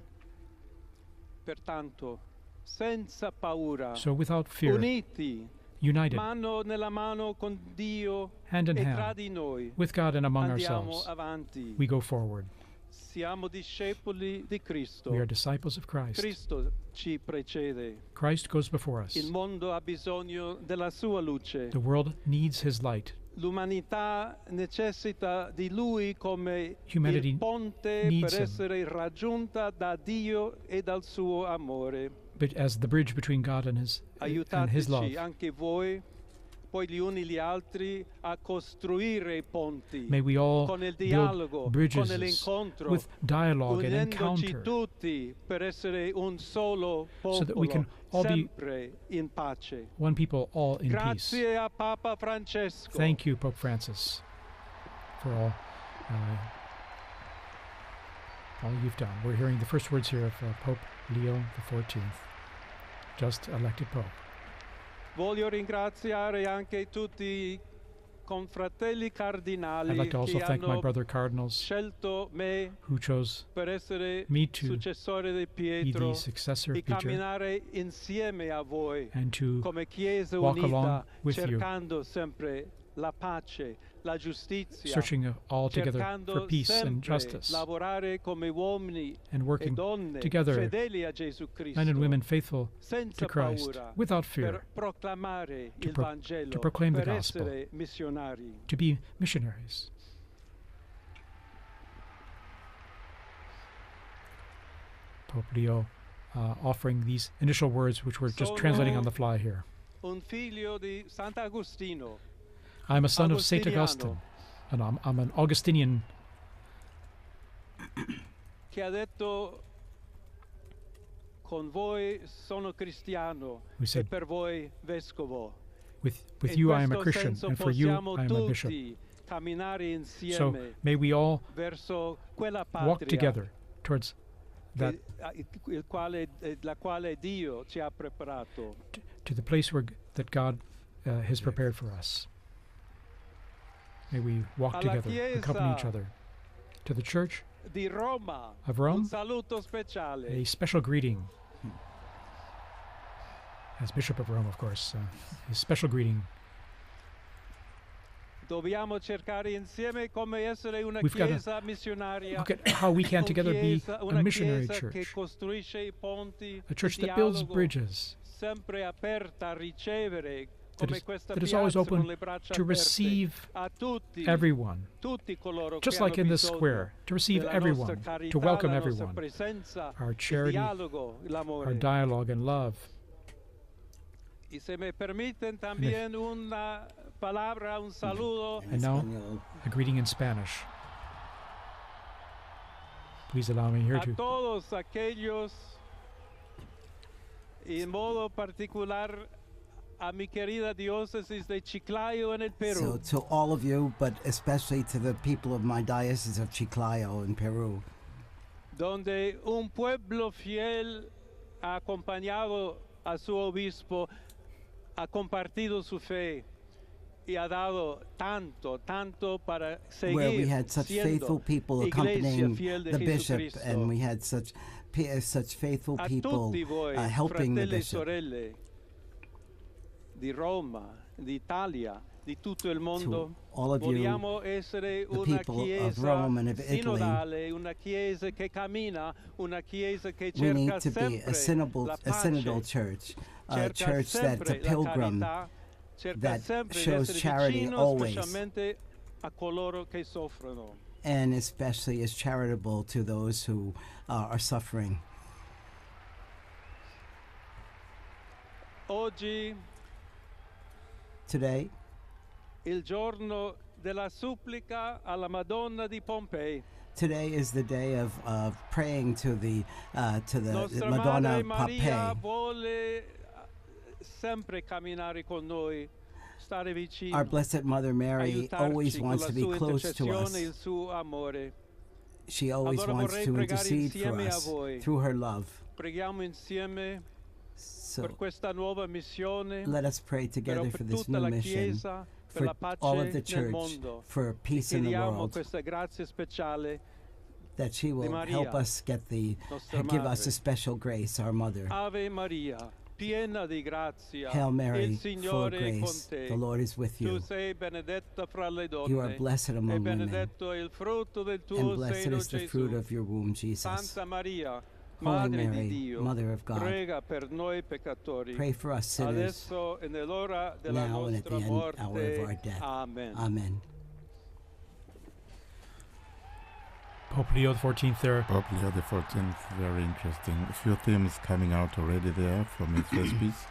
Pertanto, senza paura, So without fear, uniti, united, mano nella mano con Dio hand in e tra hand, di noi, with God and among andiamo ourselves, avanti. we go forward. Siamo discepoli di Cristo. We are disciples of Christ. Cristo ci precede. Christ goes before us. Il mondo ha bisogno della sua luce. The world needs his light. L'umanità necessita di Lui come Humanity il ponte needs per him. essere raggiunta da Dio e dal suo amore. But as the bridge between God and his love. Aiutateci anche voi, poi gli uni gli altri, a costruire i ponti May we all con il build dialogo, con bridges l'incontro, with dialogue and unendoci encounter, tutti per essere un solo so that we popolo, can all be sempre in pace. one people, all in peace. Grazie a Papa Francesco. Thank you, Pope Francis, for all you've done. We're hearing the first words here of Pope Leo XIV, just elected Pope. Voglio ringraziare anche tutti i confratelli cardinali I'd like to also che thank my hanno brother cardinals scelto me who chose per essere me to successore di be Pietro the successor e of Peter camminare insieme a voi and to come Chiesa walk along unita, with you, cercando sempre la pace, la giustizia, searching all together cercando for peace and sempre justice, lavorare come uomini and e working donne together, fedeli a Gesù Cristo, men and women faithful senza to Christ, paura, without per fear, proclamare to il pro- Vangelo, to proclaim the per gospel, essere missionari. to be missionaries. Pope Leo offering these initial words, which we're just translating on the fly here. Un figlio di Sant'Agostino. I'm a son of Saint Augustine, and I'm an Augustinian. Che ha detto, con voi sono cristiano, Who e said, per voi vescovo. with In you I am a questo Christian, senso and for you possiamo I am a bishop. tutti camminare insieme So may we all verso quella walk patria together towards that, la quale Dio ci ha preparato. to the place that God has prepared for us. May we walk Alla together, accompany each Chiesa other. To the Church Di Roma, of Rome, un saluto speciale. a special greeting. As Bishop of Rome, of course, a special greeting. Dobbiamo cercare insieme come essere una We've got to chiesa missionaria. look at how we can together be a Una missionary chiesa che church, costruisce i ponti, a church di that builds dialogo, bridges, sempre aperta a ricevere, that come is, questa that is always piazza con open le braccia to aperte, receive a tutti, everyone, tutti coloro just che like hanno in the bisogno square, to receive della everyone, nostra carità, to welcome la nostra everyone, presenza, our il charity, dialogo, l'amore. our dialogue and love. Y se me permiten también una palabra, un saludo. And now, a greeting in Spanish. Please allow me here A to todos aquellos, y en modo particular a mi querida diócesis de Chiclayo en el Perú. So to all of you, but especially to the people of my diocese of Chiclayo in Peru, Donde un pueblo fiel ha acompañado a su obispo, ha compartido su fe y ha dado tanto para seguir where we had such siendo faithful people iglesia accompanying fiel de the bishop, Jesucristo. and we had such faithful A people tutti voi, helping the fratelli e bishop. sorelle di Roma, d'Italia, di tutto il mondo, all of you, vogliamo essere the una people of chiesa Rome and of Italy, sinodale, una chiesa che cammina, una chiesa che we need cerca to be a sempre la synodal pace, church, a cerca church that's a sempre la pilgrim, carità, cerca that sempre di shows essere charity vicino, always, specialmente a coloro che soffrono. and especially is charitable to those who are suffering. Oggi, Today, il giorno della supplica alla Madonna di Pompei. today is the day of praying to the Nostra Madonna Madre Maria Pompei. vuole sempre camminare con noi, stare vicino, Our Blessed Mother Mary aiutarci always con wants la to be sua close to intercessione, us. il suo amore. She always Allora wants vorrei to pregare intercede for insieme a us voi. through her love. Preghiamo insieme So per questa nuova missione, let us pray together però for per this tutta new la mission, Chiesa, per for la pace all of the nel church, mondo. for peace in the Chiediamo world, questa grazia speciale that she will Maria, help us get nostra give us madre. a special grace, our mother. Ave Maria, piena di grazia, Hail Mary, il full of Signore è con grace, te. the Lord is with Tu you. sei benedetta fra le donne, You are blessed e among women, benedetto è il frutto del tuo and blessed seno, is the Gesù. fruit of your womb, Jesus. Santa Maria, Holy Madre Mary, di Dio, Mother of God, prega per noi peccatori, pray for us sinners, adesso e nell'ora della now and at the nostra morte. hour of our death. Amen. Amen. Pope Leo XIV there. Pope Leo XIV, very interesting. A few themes coming out already there from his first piece,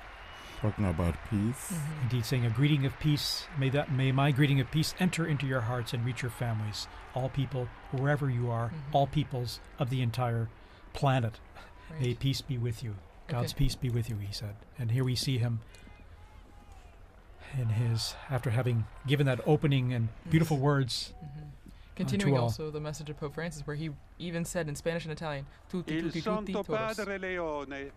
talking about peace. Indeed, saying a greeting of peace. May my greeting of peace enter into your hearts and reach your families. All people, wherever you are, all peoples of the entire planet. Right. May peace be with you. God's Okay. peace be with you, he said. And here we see him in after having given that opening and beautiful words. Continuing to all. also the message of Pope Francis, where he even said in Spanish and Italian, tutti, Il tutti, tutti, Santo todos. Padre Leone,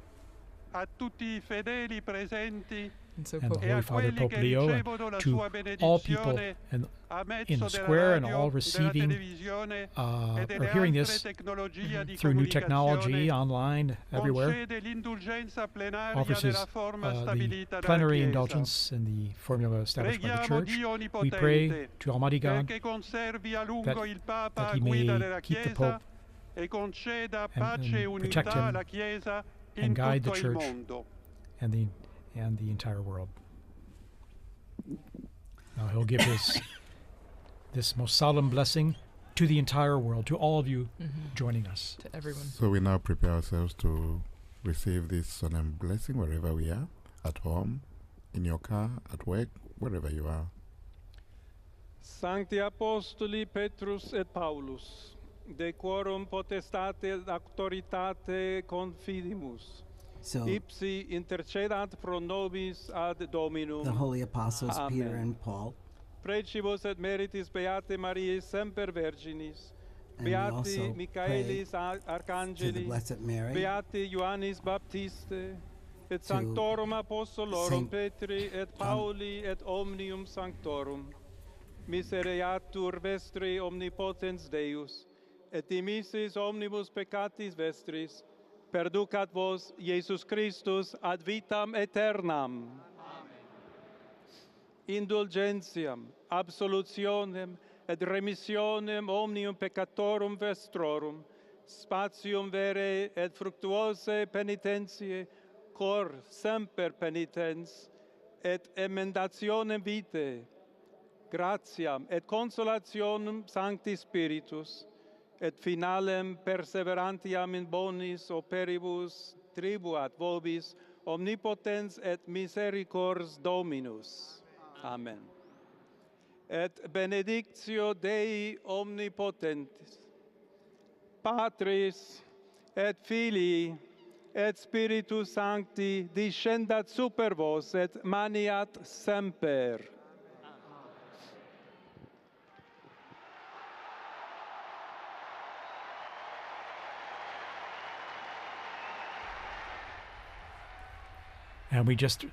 a tutti i fedeli presenti And so And the Pope, e a Holy Father quelli Pope che Leo, and ricevono la to sua all people benedizione and a mezzo in the della square and radio, all della receiving televisione e are delle hearing altre this tecnologie di through new technology, comunicazione, online, everywhere. concede l'indulgenza plenaria Offers his della forma the stabilita dalla plenary Chiesa. indulgence in the formula established by the Preghiamo Church. Dio We pray Onnipotente to Almighty God perché conservi a lungo that- il Papa that a he may guida della keep the Chiesa Pope e conceda and pace e protect unità him alla Chiesa in and guide the tutto il Church mondo. and the entire world. Now he'll give this most solemn blessing to the entire world, to all of you joining us. To everyone. So we now prepare ourselves to receive this solemn blessing wherever we are, at home, in your car, at work, wherever you are. Sancti Apostoli Petrus et Paulus, de quorum potestate et auctoritate confidimus. So Ipsi intercedat pro nobis ad Dominum. the holy apostles Amen. Peter and Paul, Precibus et meritis Beate Mariae semper Virginis, and we Beati also Michaelis to the Arcangeli, Blessed Mary, Beati Ioannis Baptiste, et To Sanctorum Apostolorum Saint Petri et Pauli et Omnium Sanctorum, misereatur vestri omnipotens Deus, et dimissis omnibus peccatis vestris, perducat vos Iesus Christus ad vitam aeternam. Indulgentiam, absolutionem et remissionem omnium peccatorum vestrorum, spatium vere et fructuose penitentiae, cor semper penitens, et emendationem vitae, gratiam et consolationem Sancti Spiritus, et finalem perseverantiam in bonis operibus tribuat vobis omnipotens et misericors Dominus. Amen. Et benedictio Dei omnipotentis, Patris et Filii et Spiritus Sancti descendat super vos et maniat semper. And we just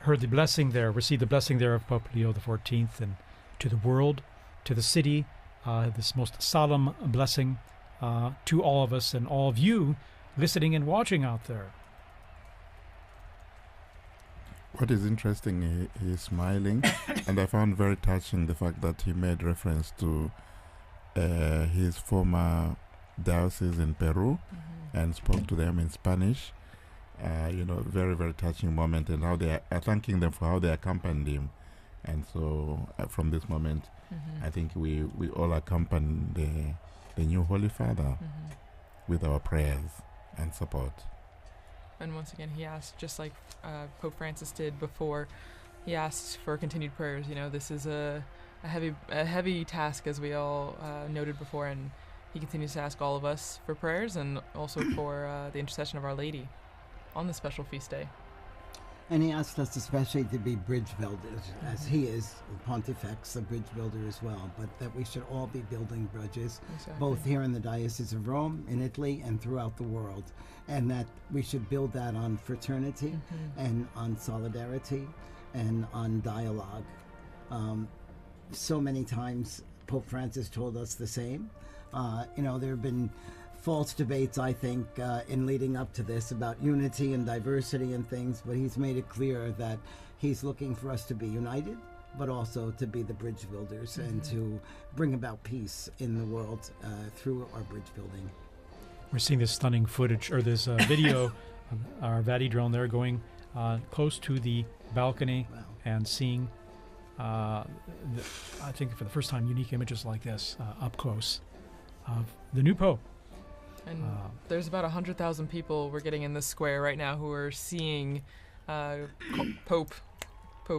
heard the blessing there, received the blessing there of Pope Leo XIV, and to the world, to the city, this most solemn blessing to all of us and all of you listening and watching out there. What is interesting, he is smiling, and I found very touching the fact that he made reference to his former diocese in Peru and spoke to them in Spanish. Very, very touching moment, and how they are thanking them for how they accompanied him. And so from this moment, I think we all accompany the new Holy Father with our prayers and support. And once again, he asked, just like Pope Francis did before, he asked for continued prayers. You know, this is a heavy task, as we all noted before, and he continues to ask all of us for prayers and also for the intercession of Our Lady on this special feast day. and he asked us especially to be bridge builders, as he is, Pontifex, a bridge builder as well, but that we should all be building bridges, both here in the Diocese of Rome, in Italy, and throughout the world, and that we should build that on fraternity and on solidarity and on dialogue. So many times Pope Francis told us the same. There have been false debates, I think, in leading up to this about unity and diversity and things, but he's made it clear that he's looking for us to be united, but also to be the bridge builders and to bring about peace in the world through our bridge building. We're seeing this stunning footage, or this video of our Vati drone there going close to the balcony and seeing, I think for the first time, unique images like this up close of the new Pope. And there's about 100,000 people we're getting in this square right now who are seeing Pope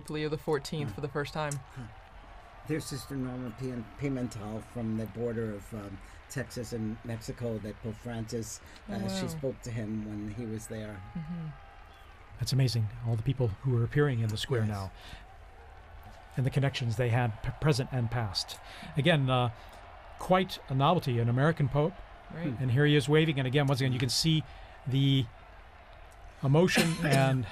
Leo XIV for the first time. There's Sister Norma Pimentel from the border of Texas and Mexico that Pope Francis, she spoke to him when he was there. That's amazing, all the people who are appearing in the square now and the connections they had present and past. Again, quite a novelty, an American Pope. Right. And here he is waving, and again, once again, you can see the emotion and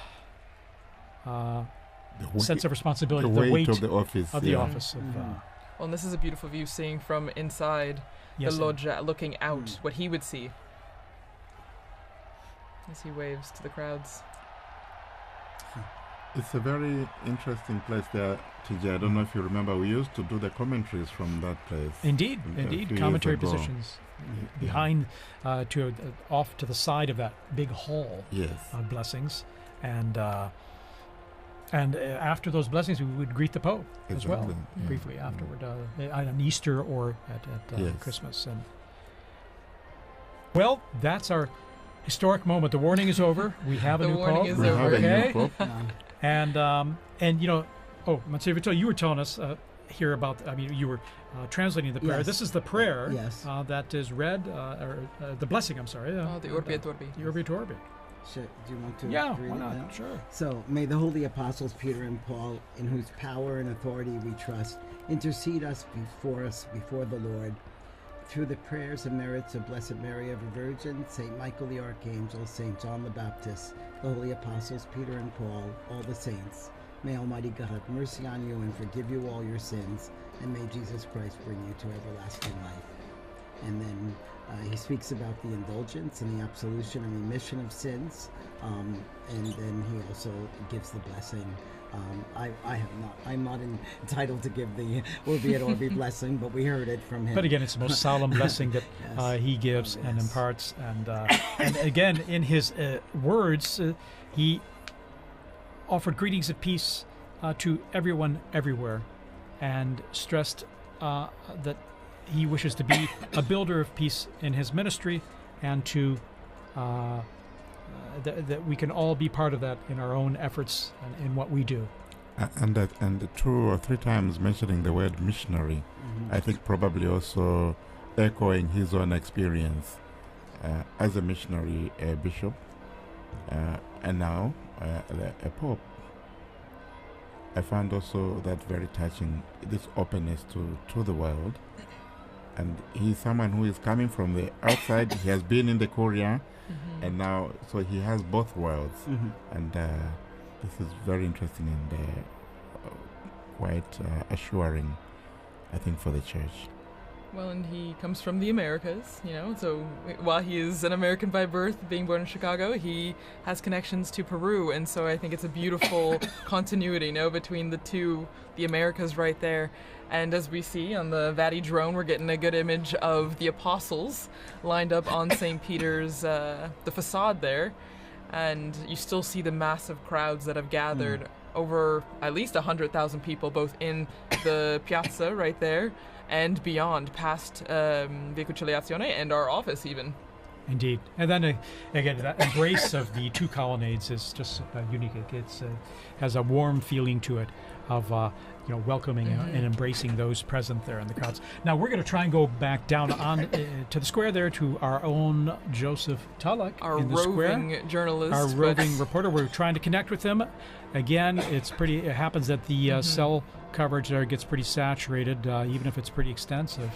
sense of responsibility, the weight of the office. Well, and this is a beautiful view, seeing from inside the loggia, looking out, what he would see as he waves to the crowds. It's a very interesting place there, TJ. I don't know if you remember, we used to do the commentaries from that place. Indeed, commentary positions behind, off to the side of that big hall of blessings. And And after those blessings, we would greet the Pope as well, Exactly. Yeah. briefly afterward, on Easter or at Yes. Christmas. And well, that's our historic moment. The warning is over. We have a The new warning Pope. is We have over. a new Okay. Pope. And you know, Monsignor Vittorio, you were telling us here about. I mean, you were translating the prayer. Yes. This is the prayer Yes. that is read, or the blessing. I'm sorry. The Urbi et Orbi. The Urbi et Orbi. Do you want to Yeah, read why it not? now? Sure. So, may the holy apostles Peter and Paul, in whose power and authority we trust, intercede us before the Lord. Through the prayers and merits of Blessed Mary, ever Virgin, Saint Michael the Archangel, Saint John the Baptist, the holy apostles Peter and Paul, all the saints, may Almighty God have mercy on you and forgive you all your sins, and may Jesus Christ bring you to everlasting life. And then he speaks about the indulgence and the absolution and remission of sins, and then he also gives the blessing. I'm not entitled to give the Urbi et Orbi blessing, but we heard it from him. But again, it's the most solemn blessing that Yes. he gives and Yes. imparts. And again, in his words, he offered greetings of peace to everyone everywhere, and stressed that he wishes to be a builder of peace in his ministry, and to that we can all be part of that in our own efforts and in what we do. And 2 or 3 times mentioning the word missionary, I think probably also echoing his own experience as a missionary, a bishop, and now a pope. I found also that very touching, this openness to the world. And he's someone who is coming from the outside. He has been in the Korea, and now, so he has both worlds. And this is very interesting and quite assuring, I think, for the church. Well, and he comes from the Americas, so while he is an American by birth, being born in Chicago, he has connections to Peru, and so I think it's a beautiful continuity, between the two, the Americas right there. And as we see on the Vati drone, we're getting a good image of the apostles lined up on St. Peter's, the facade there, and you still see the massive crowds that have gathered, over at least 100,000 people, both in the piazza right there and beyond, past Via Conciliazione and our office even. Indeed. And then again, that embrace of the 2 colonnades is just unique. It has a warm feeling to it of welcoming and embracing those present there in the crowds. Now we're going to try and go back down on to the square there to our own Joseph Tulloch, our in the roving square. journalist, our roving reporter. We're trying to connect with him. Again, it happens that the cell coverage there gets pretty saturated, even if it's pretty extensive.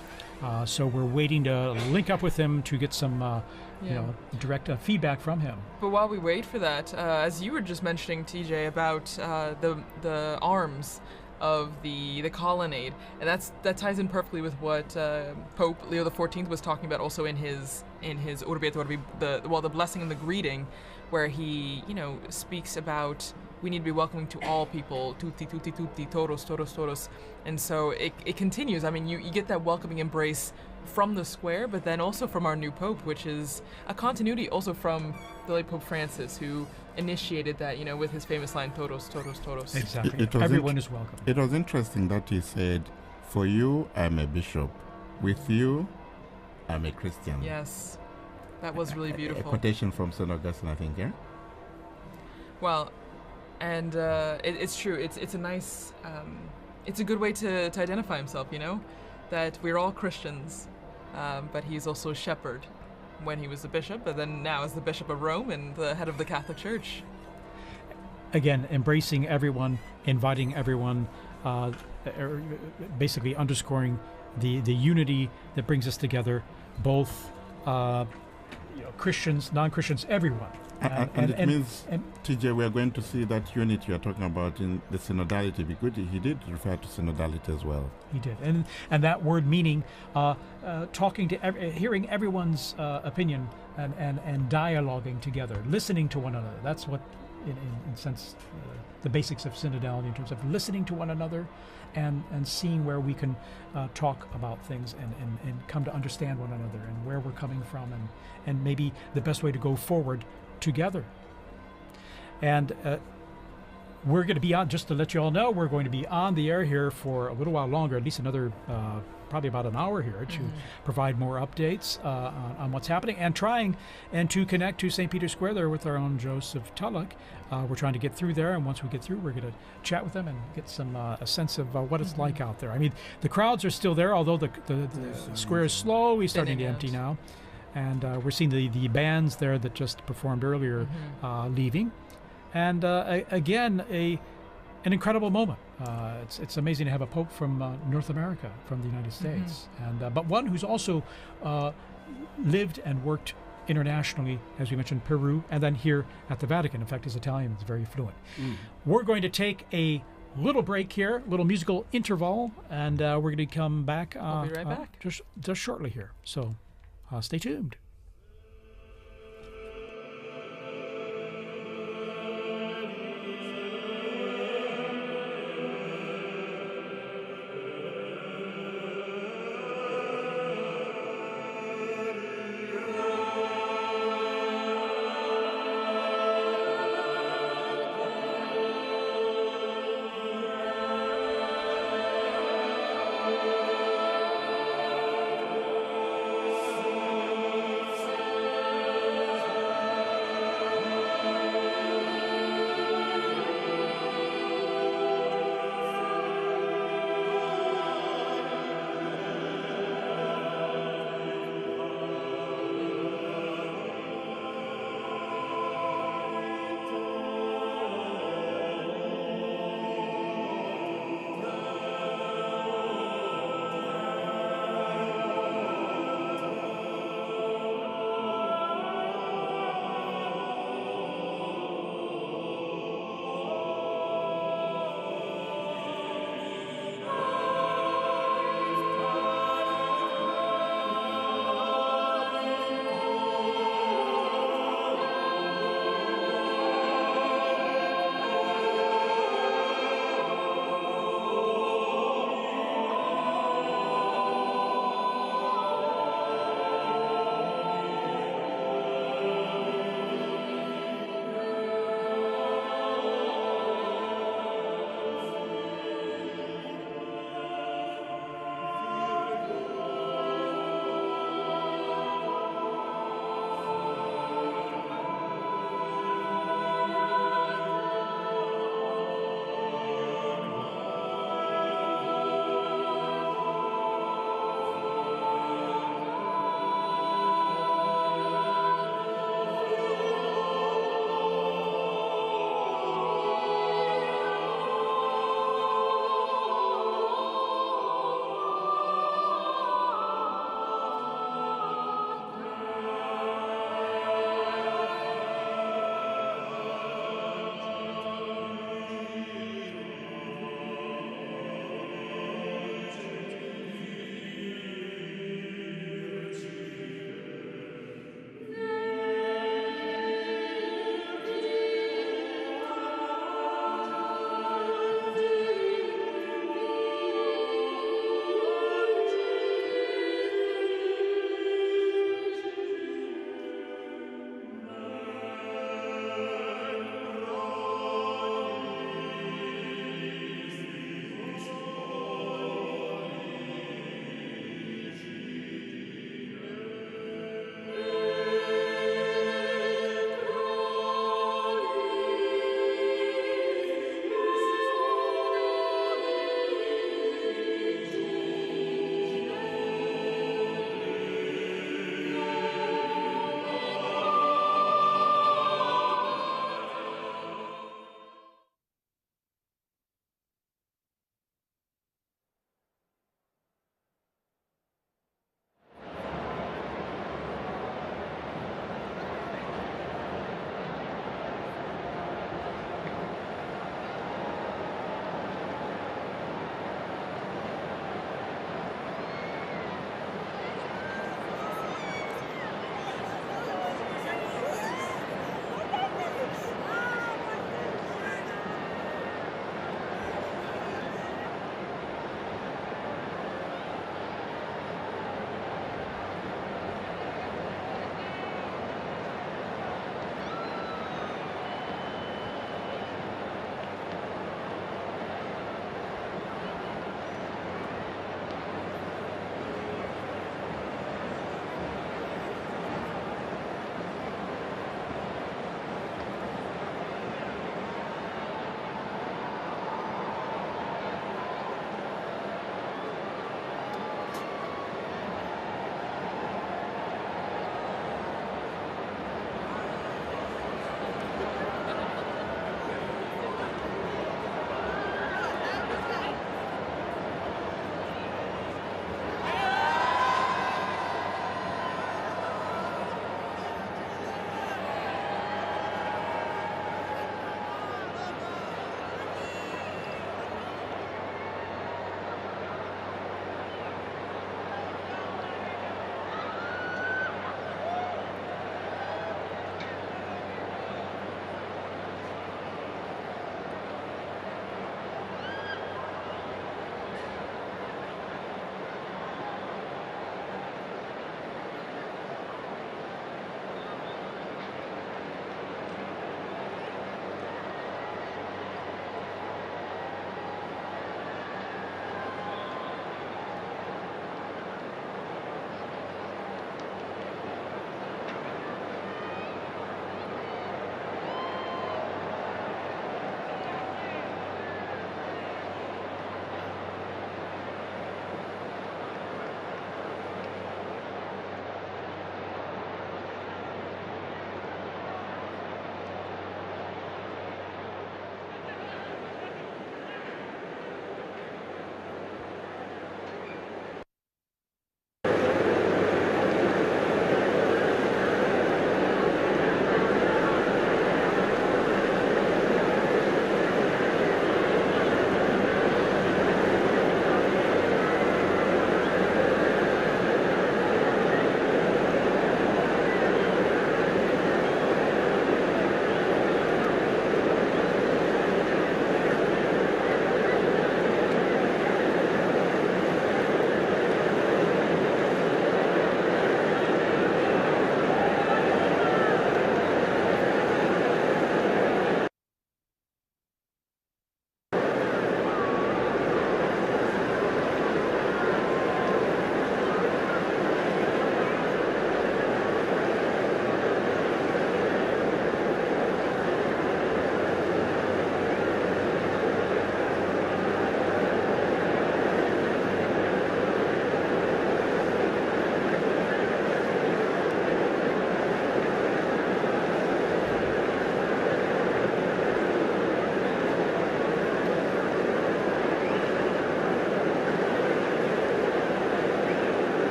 So we're waiting to link up with him to get some direct feedback from him. But while we wait for that, as you were just mentioning, TJ, about the arms of the colonnade, and that ties in perfectly with what Pope Leo XIV was talking about also in his Urbi et Orbi, the blessing and the greeting, where he speaks about we need to be welcoming to all people, tutti, tutti, tutti, todos, todos, todos. And so it continues. I mean, you get that welcoming embrace from the square, but then also from our new Pope, which is a continuity also from the late Pope Francis, who initiated that, with his famous line, todos, todos, todos. Exactly. Everyone is welcome. It was interesting that he said, for you, I'm a bishop. With you, I'm a Christian. Yes. That was really beautiful. A quotation from St. Augustine, I think, yeah? Well, and it's true. It's a nice, it's a good way to identify himself, that we're all Christians, but he's also a shepherd when he was a bishop, but then now as the Bishop of Rome and the head of the Catholic Church. Again, embracing everyone, inviting everyone, basically underscoring the unity that brings us together, both Christians, non-Christians, everyone. And it means, TJ, we are going to see that unity you are talking about in the synodality, because he did refer to synodality as well. He did, and that word meaning talking to, hearing everyone's opinion and dialoguing together, listening to one another. That's what, in sense, the basics of synodality in terms of listening to one another and seeing where we can talk about things and come to understand one another and where we're coming from and maybe the best way to go forward together. And we're going to be on, just to let you all know, we're going to be on the air here for a little while longer, at least another probably about an hour here to provide more updates on what's happening and trying and to connect to St. Peter's Square there with our own Joseph Tulloch. We're trying to get through there, and once we get through, we're going to chat with them and get some a sense of what it's like out there. I mean, the crowds are still there, although the square is slowly starting to empty now. And we're seeing the bands there that just performed earlier leaving. And again, an incredible moment. It's amazing to have a pope from North America, from the United States, and but one who's also lived and worked internationally, as we mentioned, Peru, and then here at the Vatican. In fact, his Italian is very fluent. We're going to take a little break here, a little musical interval, and we're going to come back, We'll be right back. Just shortly here. So stay tuned.